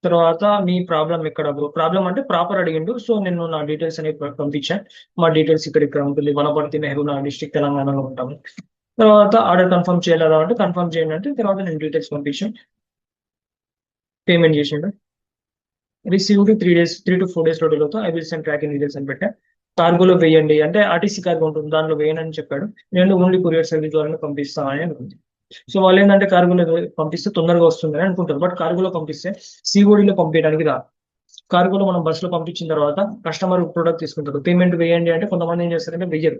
తర్వాత మీ ప్రాబ్లం ఎక్కడ బ్రో, ప్రాబ్లం అంటే ప్రాపర్ అడిగిండు. సో నేను నా డీటెయిల్స్ అనేవి పంపించాను. మా డీటెయిల్స్ ఇక్కడ ఉంటుంది, వనపర్తి, నెహ్రూ నా డిస్ట్రిక్ట్ తెలంగాణలో ఉంటాము. తర్వాత ఆర్డర్ కన్ఫర్మ్ చేయలేదా అంటే కన్ఫర్మ్ చేయండి అంటే తర్వాత నేను డీటెయిల్స్ పంపించాను, పేమెంట్ చేసిండు. రిసీవ్డ్ 3 days, 3 to 4 days లో I will send tracking details అని పెట్టా. కార్గోలో వేయండి అంటే ఆర్టీసీ కార్గో ఉంటుంది దానిలో వేయను అని చెప్పాడు. నేను ఓన్లీ కొరియర్ సర్వీస్ ద్వారా పంపిస్తాను అని అనుకుంది. సో వాళ్ళు ఏంటంటే కార్గోలో పంపిస్తే తొందరగా వస్తుందని అనుకుంటారు, బట్ కార్గోలో పంపిస్తే సిఓడిలో పంపించడానికి రాదు. కార్గోలో మనం బస్సులో పంపించిన తర్వాత కస్టమర్ ప్రొడక్ట్ తీసుకుంటారు, పేమెంట్ వేయండి అంటే కొంతమంది ఏం చేస్తారంటే వెయ్యరు.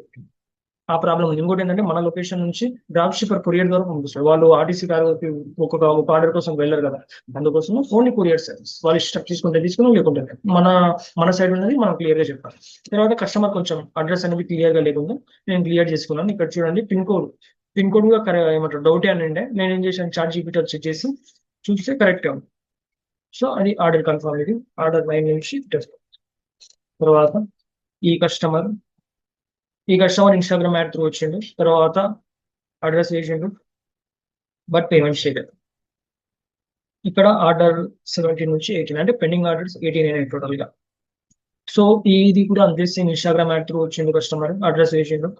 ఆ ప్రాబ్లం ఉంది. ఇంకోటి ఏంటంటే మన లొకేషన్ నుంచి డ్రాప్ షిప్పర్ కొరియర్ ద్వారా పంపిస్తారు. వాళ్ళు ఆర్టీసీ కార్గోకి ఒక ఆర్డర్ కోసం వెళ్ళరు కదా, అందుకోసం ఓన్లీ కొరియర్ సర్వీస్ వాళ్ళు ఇష్టం తీసుకుంటే తీసుకుని లేకుంటే లేదు. మన మన సైడ్ ఉన్నది మనం క్లియర్ గా చెప్పాలి. తర్వాత కస్టమర్ కొంచెం అడ్రస్ అనేది క్లియర్ గా లేకుండా నేను క్లియర్ చేసుకున్నాను. ఇక్కడ చూడండి పిన్ కోడ్ గా ఏమంటారు డౌట్ అని ఉండే, నేను ఏం చేశాను చాట్ జీపీటీ చెక్ చేసి చూస్తే కరెక్ట్ ఉంది. సో అది ఆర్డర్ కన్ఫర్మ్. ఇది ఆర్డర్ 9 నుంచి టెస్ట్. తర్వాత ఈ కస్టమర్ ఇన్స్టాగ్రామ్ యాడ్ త్రూ వచ్చిండు, తర్వాత అడ్రస్ వేసిండు, బట్ పేమెంట్ చేయలేదు. ఇక్కడ ఆర్డర్ 17 నుంచి 18 అంటే పెండింగ్ ఆర్డర్స్ 18 అయినాయి టోటల్ గా. సో ఇది కూడా అంతే సేమ్, ఇన్స్టాగ్రామ్ యాడ్ త్రూ వచ్చిండు, కస్టమర్ అడ్రస్ వేసిండు,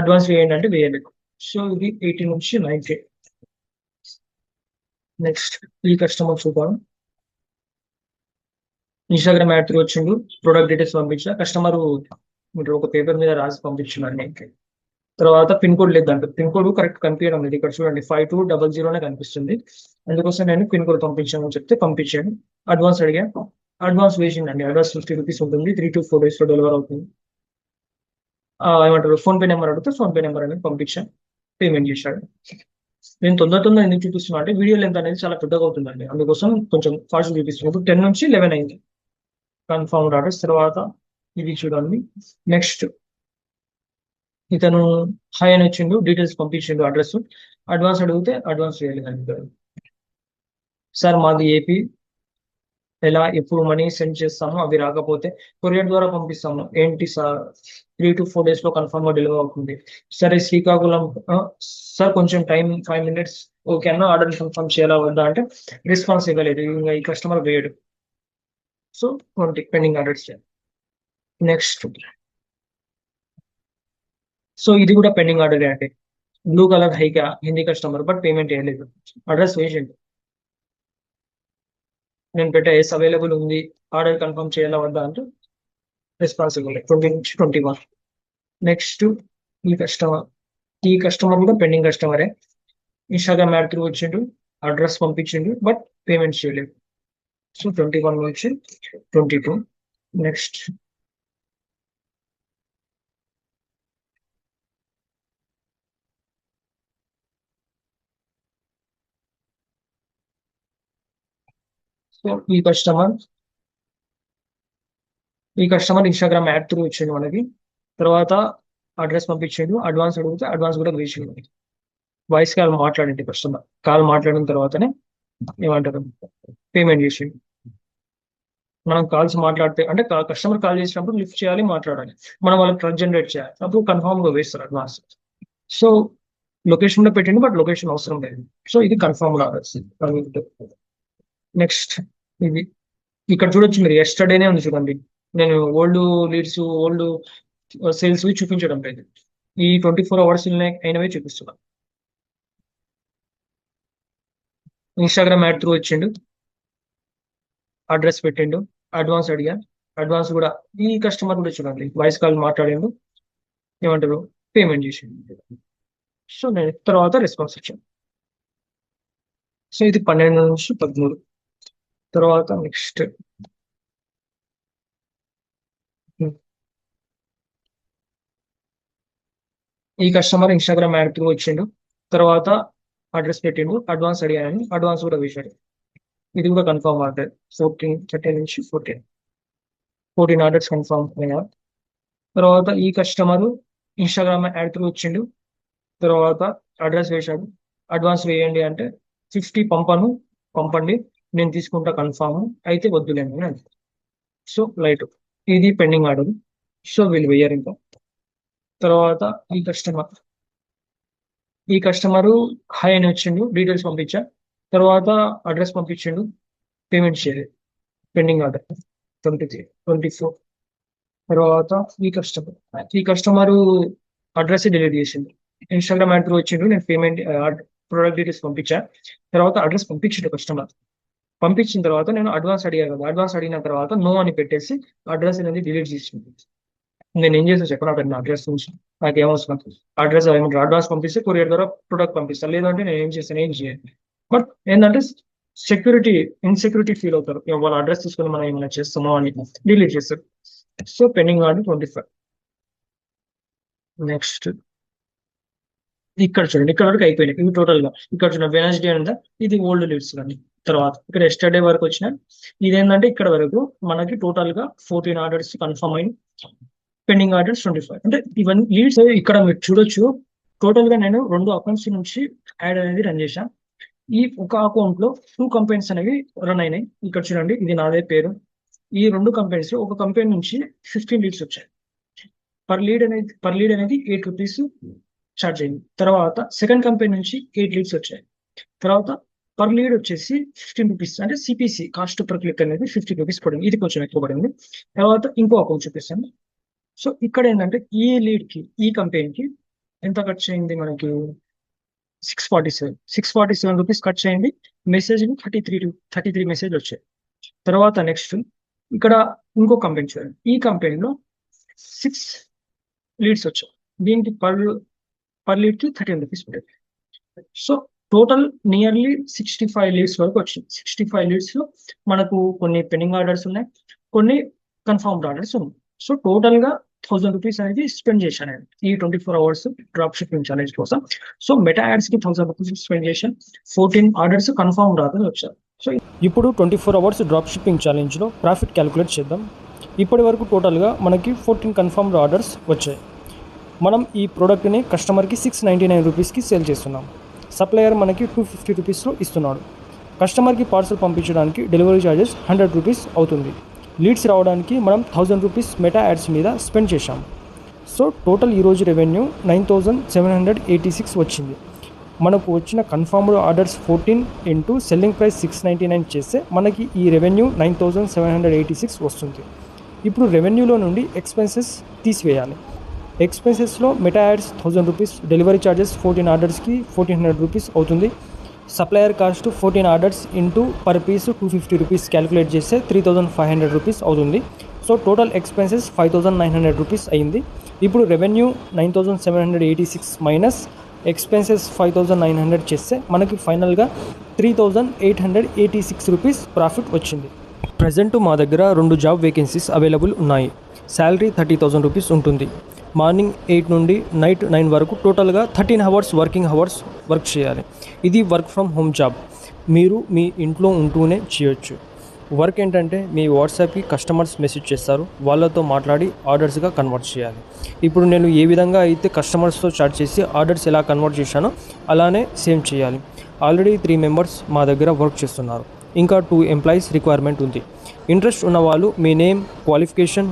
అడ్వాన్స్ వేయండి అంటే వేయలేదు. సో ఇది 18 నుంచి 19. నెక్స్ట్ ఈ కస్టమర్ చూద్దాం. ఇన్స్టాగ్రామ్ యాడ్ త్రూ వచ్చిండు, ప్రొడక్ట్ డీటెయిల్స్ పంపించిన కస్టమర్ మీరు ఒక పేపర్ మీద రాసి పంపించున్నారు నేను. తర్వాత పిన్ కోడ్ లేదంటే పిన్ కోడ్ కరెక్ట్ కనిపించడం లేదు. ఇక్కడ చూడండి 5200 కనిపిస్తుంది, అందుకోసం నేను పిన్ కోడ్ పంపించాను చెప్తే పంపించాను. అడ్వాన్స్ అడిగా, అడ్వాన్స్ వేసిండండి. అడ్వాన్స్ 50 రూపీస్ ఉంటుంది, 3 to 4 days లో డెలివర్ అవుతుంది. ఏమంటారు ఫోన్ పే నెంబర్ అడిగితే ఫోన్ పే నెంబర్ అనేది పంపించాను, పేమెంట్ చేశాడు. నేను తొందర ఎందుకు చూపిస్తున్నా అంటే వీడియో లెంత్ అనేది చాలా పెద్దగా అవుతుందండి, అందుకోసం కొంచెం ఫాస్ట్ చూపిస్తున్నాను. ఇప్పుడు 10 నుంచి 11 అయింది కన్ఫర్మ్ ఆర్డర్స్. తర్వాత ఇది చూడండి. నెక్స్ట్ ఇతను హై అని వచ్చిండు, డీటెయిల్స్ పంపించిండు, అడ్రస్ అడ్వాన్స్ అడిగితే అడ్వాన్స్ వేయలేదండి. సార్ మాది ఏపీ, ఎలా ఎప్పుడు మనీ సెండ్ చేస్తాము, అవి రాకపోతే కొరియర్ ద్వారా పంపిస్తాము ఏంటి సార్, 3 to 4 days లో కన్ఫర్మ్ గా డెలివర్ అవుతుంది. సరే శ్రీకాకుళం సార్ కొంచెం టైం 5 minutes, ఓకే అన్న ఆర్డర్ కన్ఫర్మ్ చేయాలా వద్దా అంటే రెస్పాన్స్ ఇవ్వలేదు. ఇంకా ఈ కస్టమర్ వేయడు. So 20 pending orders. Next so ఇది కూడా పెండింగ్ ఆర్డర్ అండి. బ్లూ కలర్ హైగా హిందీ కస్టమర్ బట్ పేమెంట్ చేయలేదు. అడ్రస్ వేసిండు, నేను పెట్టా ఎస్ అవైలబుల్ ఉంది, ఆర్డర్ కన్ఫర్మ్ చేయాలా వద్దా అంటే రెస్పాన్స్ ఇవ్వలేదు. 20 నుంచి 21. నెక్స్ట్ ఈ కస్టమర్ కూడా పెండింగ్ కస్టమరే. ఇన్స్టాగ్రామ్ యాడ్ త్రూ వచ్చిండు, అడ్రస్ పంపించిండు బట్ పేమెంట్ చేయలేదు. సో 21 నుంచి 22. నెక్స్ట్ సో ఈ కస్టమర్ ఇన్స్టాగ్రామ్ యాడ్ త్రూ వచ్చిండు మనకి. తర్వాత అడ్రస్ పంపించిండు, అడ్వాన్స్ అడిగితే అడ్వాన్స్ కూడా వేసిండు. వాయిస్ కాల్ మాట్లాడండి, కస్టమర్ కాల్ మాట్లాడిన తర్వాతనే ఏమంటారు పేమెంట్ చేసిండు. మనం కాల్స్ మాట్లాడితే అంటే కస్టమర్ కాల్ చేసినప్పుడు లిఫ్ట్ చేయాలి, మాట్లాడాలి, మనం వాళ్ళకి ట్రక్ జనరేట్ చేయాలి, అప్పుడు కన్ఫర్మ్ గా వేస్తారు అడ్వాన్స్. సో లొకేషన్ లో పెట్టండి బట్ లొకేషన్ అవసరం లేదు. సో ఇది కన్ఫర్మ్ రావాలి. నెక్స్ట్ ఇది ఇక్కడ చూడొచ్చు మీరు, ఎస్టర్డేనే ఉంది చూడండి. నేను ఓల్డ్ లీడ్స్, ఓల్డ్ సేల్స్ చూపించడం లేదు, ఈ 24 hours అయినవే చూపిస్తున్నా. ఇన్స్టాగ్రామ్ యాడ్ త్రూ వచ్చిండు, అడ్రస్ పెట్టిండు, అడ్వాన్స్ అడిగా, అడ్వాన్స్ కూడా ఈ కస్టమర్ కూడా చూడండి వాయిస్ కాల్ మాట్లాడిండు, ఏమంటారు పేమెంట్ చేసిండు. సో నేను తర్వాత రెస్పాన్స్ ఇచ్చాను. సో ఇది 12 నుంచి 13. తర్వాత నెక్స్ట్ ఈ కస్టమర్ ఇన్స్టాగ్రామ్ యాడ్ త్రూ వచ్చిండు, తర్వాత అడ్రస్ పెట్టిండు, అడ్వాన్స్ అడిగాను, అడ్వాన్స్ కూడా వేశాడు. ఇది కూడా కన్ఫర్మ్ ఆర్డర్ 13 నుంచి 14 ఆర్డర్స్ కన్ఫర్మ్ అయినా. తర్వాత ఈ కస్టమర్ ఇన్స్టాగ్రామ్ యాడ్ త్రూ వచ్చిండు, తర్వాత అడ్రస్ వేశాడు, అడ్వాన్స్ వేయండి అంటే 50 పంపండి, నేను తీసుకుంటా కన్ఫామ్ అయితే వద్దులేండి అని. సో లైట్ ఇది పెండింగ్ ఆర్డర్. సో వీళ్ళు వేయరు ఇంకా. తర్వాత ఈ కస్టమరు హై అని వచ్చిండు, డీటెయిల్స్ పంపించా, తర్వాత అడ్రస్ పంపించిండు, పేమెంట్ చేయలేదు, పెండింగ్ ఆర్డర్ 23, 24. తర్వాత ఈ కస్టమరు అడ్రస్ డిలీట్ చేసిండు, ఇన్స్టాగ్రామ్ యాడ్ త్రూ వచ్చిండు, నేను పేమెంట్ ప్రొడక్ట్ డీటెయిల్స్ పంపించా. తర్వాత అడ్రస్ పంపించిండు కస్టమర్. పంపించిన తర్వాత నేను అడ్వాన్స్ అడిగా కదా, అడ్వాన్స్ అడిగిన తర్వాత నో అని పెట్టేసి అడ్రస్ అనేది డిలీట్ చేసింది. నేను ఏం చేసాను చెప్పను, అక్కడ నా అడ్రస్ నుంచి నాకు ఏమవసరం, అడ్రస్ ఏమంటారు అడ్వాన్స్ పంపిస్తే కొరియర్ ద్వారా ప్రొడక్ట్ పంపిస్తాను, లేదంటే నేను ఏం చేస్తాను, ఏం చేయాలి. బట్ ఏంటంటే ఇన్సెక్యూరిటీ ఫీల్ అవుతారు, వాళ్ళ అడ్రస్ తీసుకొని మనం ఏమైనా చేస్తామో అని డిలీట్ చేస్తారు. So pending order 25. నెక్స్ట్ ఇక్కడ చూడండి, ఇక్కడ వరకు అయిపోయినాయి ఇవి టోటల్ గా. ఇక్కడ చూడండి వెనస్డే ఉందా, ఇది ఓల్డ్ లీడ్స్ కానీ. తర్వాత ఇక్కడ ఎస్టర్డే వరకు వచ్చిన ఇదేంటంటే ఇక్కడ వరకు మనకి టోటల్ గా 14 ఆర్డర్స్ కన్ఫర్మ్ అయింది, పెండింగ్ ఆర్డర్స్ 25. అంటే ఇవన్నీ లీడ్స్ ఇక్కడ మీరు చూడొచ్చు. టోటల్ గా నేను 2 అకౌంట్స్ నుంచి యాడ్ అనేది రన్ చేశాను. ఈ ఒక అకౌంట్ లో 2 కంపెనీస్ అనేవి రన్ అయినాయి. ఇక్కడ చూడండి, ఇది నాదే పేరు. ఈ 2 కంపెనీస్, ఒక కంపెనీ నుంచి 15 లీడ్స్ వచ్చాయి. పర్ లీడ్ అనేది 8 రూపీస్ చార్జ్ అయింది. తర్వాత సెకండ్ కంపెనీ నుంచి 8 లీడ్స్ వచ్చాయి. తర్వాత పర్ లీడ్ వచ్చేసి 15 రూపీస్, అంటే సిపిసి కాస్ట్ పర్ క్లిక్ అనేది 50 రూపీస్ పడింది. ఇది కొంచెం ఎక్కువ పడింది. తర్వాత ఇంకో అకౌంట్ చూపిస్తాను. సో ఇక్కడ ఏంటంటే ఈ లీడ్ కి, ఈ కంపెనీకి ఎంత ఖర్చు అయింది మనకి 647 రూపీస్ ఖర్చు అయింది. మెసేజ్ 33 మెసేజ్ వచ్చాయి. తర్వాత నెక్స్ట్ ఇక్కడ ఇంకో కంపెనీ చూడండి, ఈ కంపెనీలో 6 లీడ్స్ వచ్చాయి. దీనికి పర్ లీడ్ కి 13 రూపీస్ పడేది. సో టోటల్ నియర్లీ 65 లీడ్స్ వరకు వచ్చింది. 65 లీడ్స్ లో మనకు కొన్ని పెండింగ్ ఆర్డర్స్ ఉన్నాయి, కొన్ని కన్ఫర్మ్డ్ ఆర్డర్స్ ఉన్నాయి. సో టోటల్ గా 1000 రూపీస్ అనేది స్పెండ్ చేశాను నేను ఈ 24 అవర్స్ డ్రాప్ షిప్పింగ్ ఛాలెంజ్ కోసం. సో మెటా యాడ్స్ కి 1000 రూపీస్ స్పెండ్ చేశాను. 14 ఆర్డర్స్ కన్ఫర్మ్డ్ ఆర్డర్స్ వచ్చారు. సో ఇప్పుడు 24 అవర్స్ డ్రాప్ షిప్పింగ్ ఛాలెంజ్ లో ప్రాఫిట్ క్యాలిక్యులేట్ చేద్దాం. ఇప్పటి వరకు టోటల్గా మనకి 14 కన్ఫర్మ్డ్ ఆర్డర్స్ వచ్చాయి. మనం ఈ ప్రోడక్ట్ని కస్టమర్కి 699 రూపీస్కి సేల్ చేస్తున్నాం. సప్లయర్ మనకి 250 రూపీస్లో ఇస్తున్నాడు. కస్టమర్కి పార్సల్ పంపించడానికి డెలివరీ ఛార్జెస్ 100 రూపీస్ అవుతుంది. లీడ్స్ రావడానికి మనం 1000 రూపీస్ మెటా యాడ్స్ మీద స్పెండ్ చేశాం. సో టోటల్ ఈరోజు రెవెన్యూ 9786 వచ్చింది. మనకు వచ్చిన confirmed orders 14 into selling price 699 చేస్తే మనకి ఈ రెవెన్యూ 9786 వస్తుంది. ఇప్పుడు రెవెన్యూలో నుండి ఎక్స్పెన్సెస్ తీసివేయాలి. ఎక్స్పెన్సెస్లో Meta ads 1000 rupees, delivery charges 14 ఆర్డర్స్కి 1400 రూపీస్ అవుతుంది. Supplier cost 14 orders into per piece 250 rupees calculate చేస్తే 3500 రూపీస్ అవుతుంది. సో టోటల్ ఎక్స్పెన్సెస్ 5900 రూపీస్ అయింది. ఇప్పుడు రెవెన్యూ 9786 మైనస్ ఎక్స్పెన్సెస్ 5900 చేస్తే మనకి ఫైనల్గా 3886 రూపీస్ ప్రాఫిట్ వచ్చింది. ప్రజెంట్ మా దగ్గర 2 జాబ్ వేకెన్సీస్ అవైలబుల్ ఉన్నాయి. శాలరీ 30,000 రూపీస్ ఉంటుంది. మార్నింగ్ 8 నుండి నైట్ 9 వరకు టోటల్గా 13 అవర్స్ వర్కింగ్ అవర్స్ వర్క్ చేయాలి. ఇది వర్క్ ఫ్రమ్ హోమ్ జాబ్. మీరు మీ ఇంట్లో ఉంటూనే చేయొచ్చు. వర్క్ ఏంటంటే మీ వాట్సాప్కి కస్టమర్స్ మెసేజ్ చేస్తారు, వాళ్ళతో మాట్లాడి ఆర్డర్స్గా కన్వర్ట్ చేయాలి. ఇప్పుడు నేను ఏ విధంగా అయితే కస్టమర్స్తో చాట్ చేసి ఆర్డర్స్ ఎలా కన్వర్ట్ చేశానో అలానే సేమ్ చేయాలి. ఆల్రెడీ 3 మెంబర్స్ మా దగ్గర వర్క్ చేస్తున్నారు. ఇంకా 2 ఎంప్లాయీస్ రిక్వైర్మెంట్ ఉంది. ఇంట్రెస్ట్ ఉన్న వాళ్ళు మీ నేమ్ క్వాలిఫికేషన్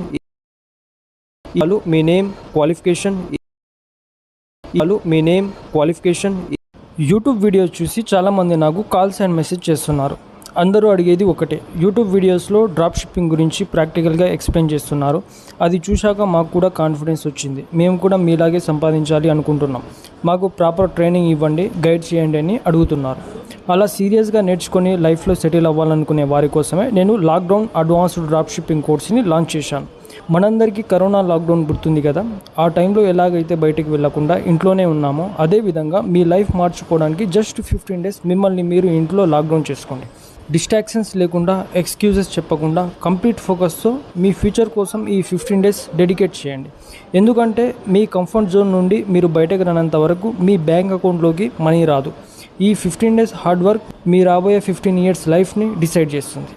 యూట్యూబ్ వీడియోస్ చూసి చాలామంది నాకు కాల్స్ అండ్ మెసేజ్ చేస్తున్నారు. అందరూ అడిగేది ఒకటే, యూట్యూబ్ వీడియోస్లో డ్రాప్ షిప్పింగ్ గురించి ప్రాక్టికల్గా ఎక్స్ప్లెయిన్ చేస్తున్నారు. అది చూశాక మాకు కూడా కాన్ఫిడెన్స్ వచ్చింది. మేము కూడా మీలాగే సంపాదించాలి అనుకుంటున్నాం. మాకు ప్రాపర్ ట్రైనింగ్ ఇవ్వండి, గైడ్ చేయండి అని అడుగుతున్నారు. అలా సీరియస్గా నేర్చుకొని లైఫ్లో సెటిల్ అవ్వాలనుకునే వారి కోసమే నేను లాక్డౌన్ అడ్వాన్స్డ్ డ్రాప్ షిప్పింగ్ కోర్స్ని లాంచ్ చేశాను. మనందరికీ కరోనా లాక్డౌన్ గుర్తుంది కదా. ఆ టైంలో ఎలాగైతే బయటికి వెళ్లకుండా ఇంట్లోనే ఉన్నామో అదేవిధంగా మీ లైఫ్ మార్చుకోవడానికి జస్ట్ 15 డేస్ మిమ్మల్ని మీరు ఇంట్లో లాక్డౌన్ చేసుకోండి. డిస్ట్రాక్షన్స్ లేకుండా, ఎక్స్క్యూజెస్ చెప్పకుండా, కంప్లీట్ ఫోకస్తో మీ ఫ్యూచర్ కోసం ఈ 15 డేస్ డెడికేట్ చేయండి. ఎందుకంటే మీ కంఫర్ట్ జోన్ నుండి మీరు బయటకు రానంత వరకు మీ బ్యాంక్ అకౌంట్లోకి మనీ రాదు. ఈ 15 డేస్ హార్డ్ వర్క్ మీ రాబోయే 15 ఇయర్స్ లైఫ్ని డిసైడ్ చేస్తుంది.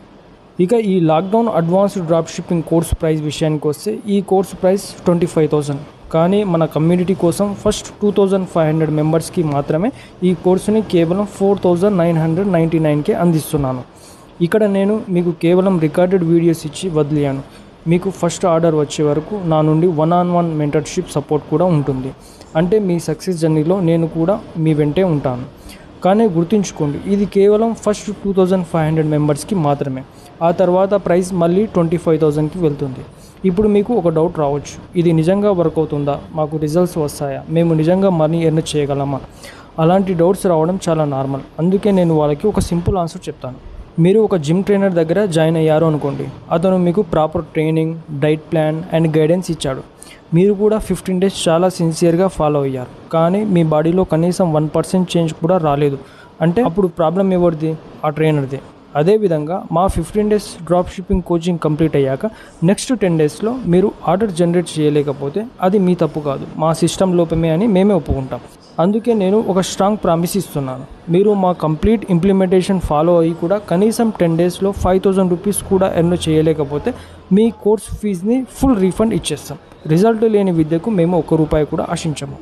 ఇక ఈ lockdown advanced drop shipping course price విషయానికి వస్తే ఈ కోర్స్ ప్రైస్ 25,000. కానీ మన కమ్యూనిటీ కోసం ఫస్ట్ 2500 మెంబర్స్కి మాత్రమే ఈ కోర్సుని కేవలం 4999కే అందిస్తున్నాను. ఇక్కడ నేను మీకు కేవలం రికార్డెడ్ వీడియోస్ ఇచ్చి వదిలేను. మీకు ఫస్ట్ ఆర్డర్ వచ్చే వరకు నా నుండి 1-on-1 మెంటర్షిప్ సపోర్ట్ కూడా ఉంటుంది. అంటే మీ సక్సెస్ జర్నీలో నేను కూడా మీ వెంటే ఉంటాను. కానీ గుర్తుంచుకోండి, ఇది కేవలం ఫస్ట్ 2500 మెంబర్స్కి మాత్రమే. ఆ తర్వాత ప్రైస్ మళ్ళీ 25,000కి వెళ్తుంది. ఇప్పుడు మీకు ఒక డౌట్ రావచ్చు, ఇది నిజంగా వర్క్ అవుతుందా, మాకు రిజల్ట్స్ వస్తాయా, మేము నిజంగా మనీ ఎర్న్ చేయగలమా? అలాంటి డౌట్స్ రావడం చాలా నార్మల్. అందుకే నేను వాళ్ళకి ఒక సింపుల్ ఆన్సర్ చెప్తాను. మీరు ఒక జిమ్ ట్రైనర్ దగ్గర జాయిన్ అయ్యారు అనుకోండి. అతను మీకు proper training, diet plan and guidance ఇచ్చాడు. మీరు కూడా 15 days చాలా సిన్సియర్గా ఫాలో అయ్యారు, కానీ మీ బాడీలో కనీసం 1% చేంజ్ కూడా రాలేదు అంటే అప్పుడు ప్రాబ్లం ఎవరిది? ఆ ట్రైనర్ది. అదేవిధంగా మా 15 days drop shipping coaching complete అయ్యాక నెక్స్ట్ 10 daysలో మీరు ఆర్డర్ జనరేట్ చేయలేకపోతే అది మీ తప్పు కాదు, మా సిస్టమ్ లోపమే అని మేమే ఒప్పుకుంటాం. అందుకే నేను ఒక స్ట్రాంగ్ ప్రామిస్ ఇస్తున్నాను. మీరు మా కంప్లీట్ ఇంప్లిమెంటేషన్ ఫాలో అయ్యి కూడా కనీసం 10 daysలో 5,000 రూపీస్ కూడా ఎర్న్ చేయలేకపోతే మీ కోర్స్ ఫీజుని ఫుల్ రీఫండ్ ఇచ్చేస్తాం. రిజల్ట్ లేని విద్యకు మేము ₹1 కూడా ఆశించము.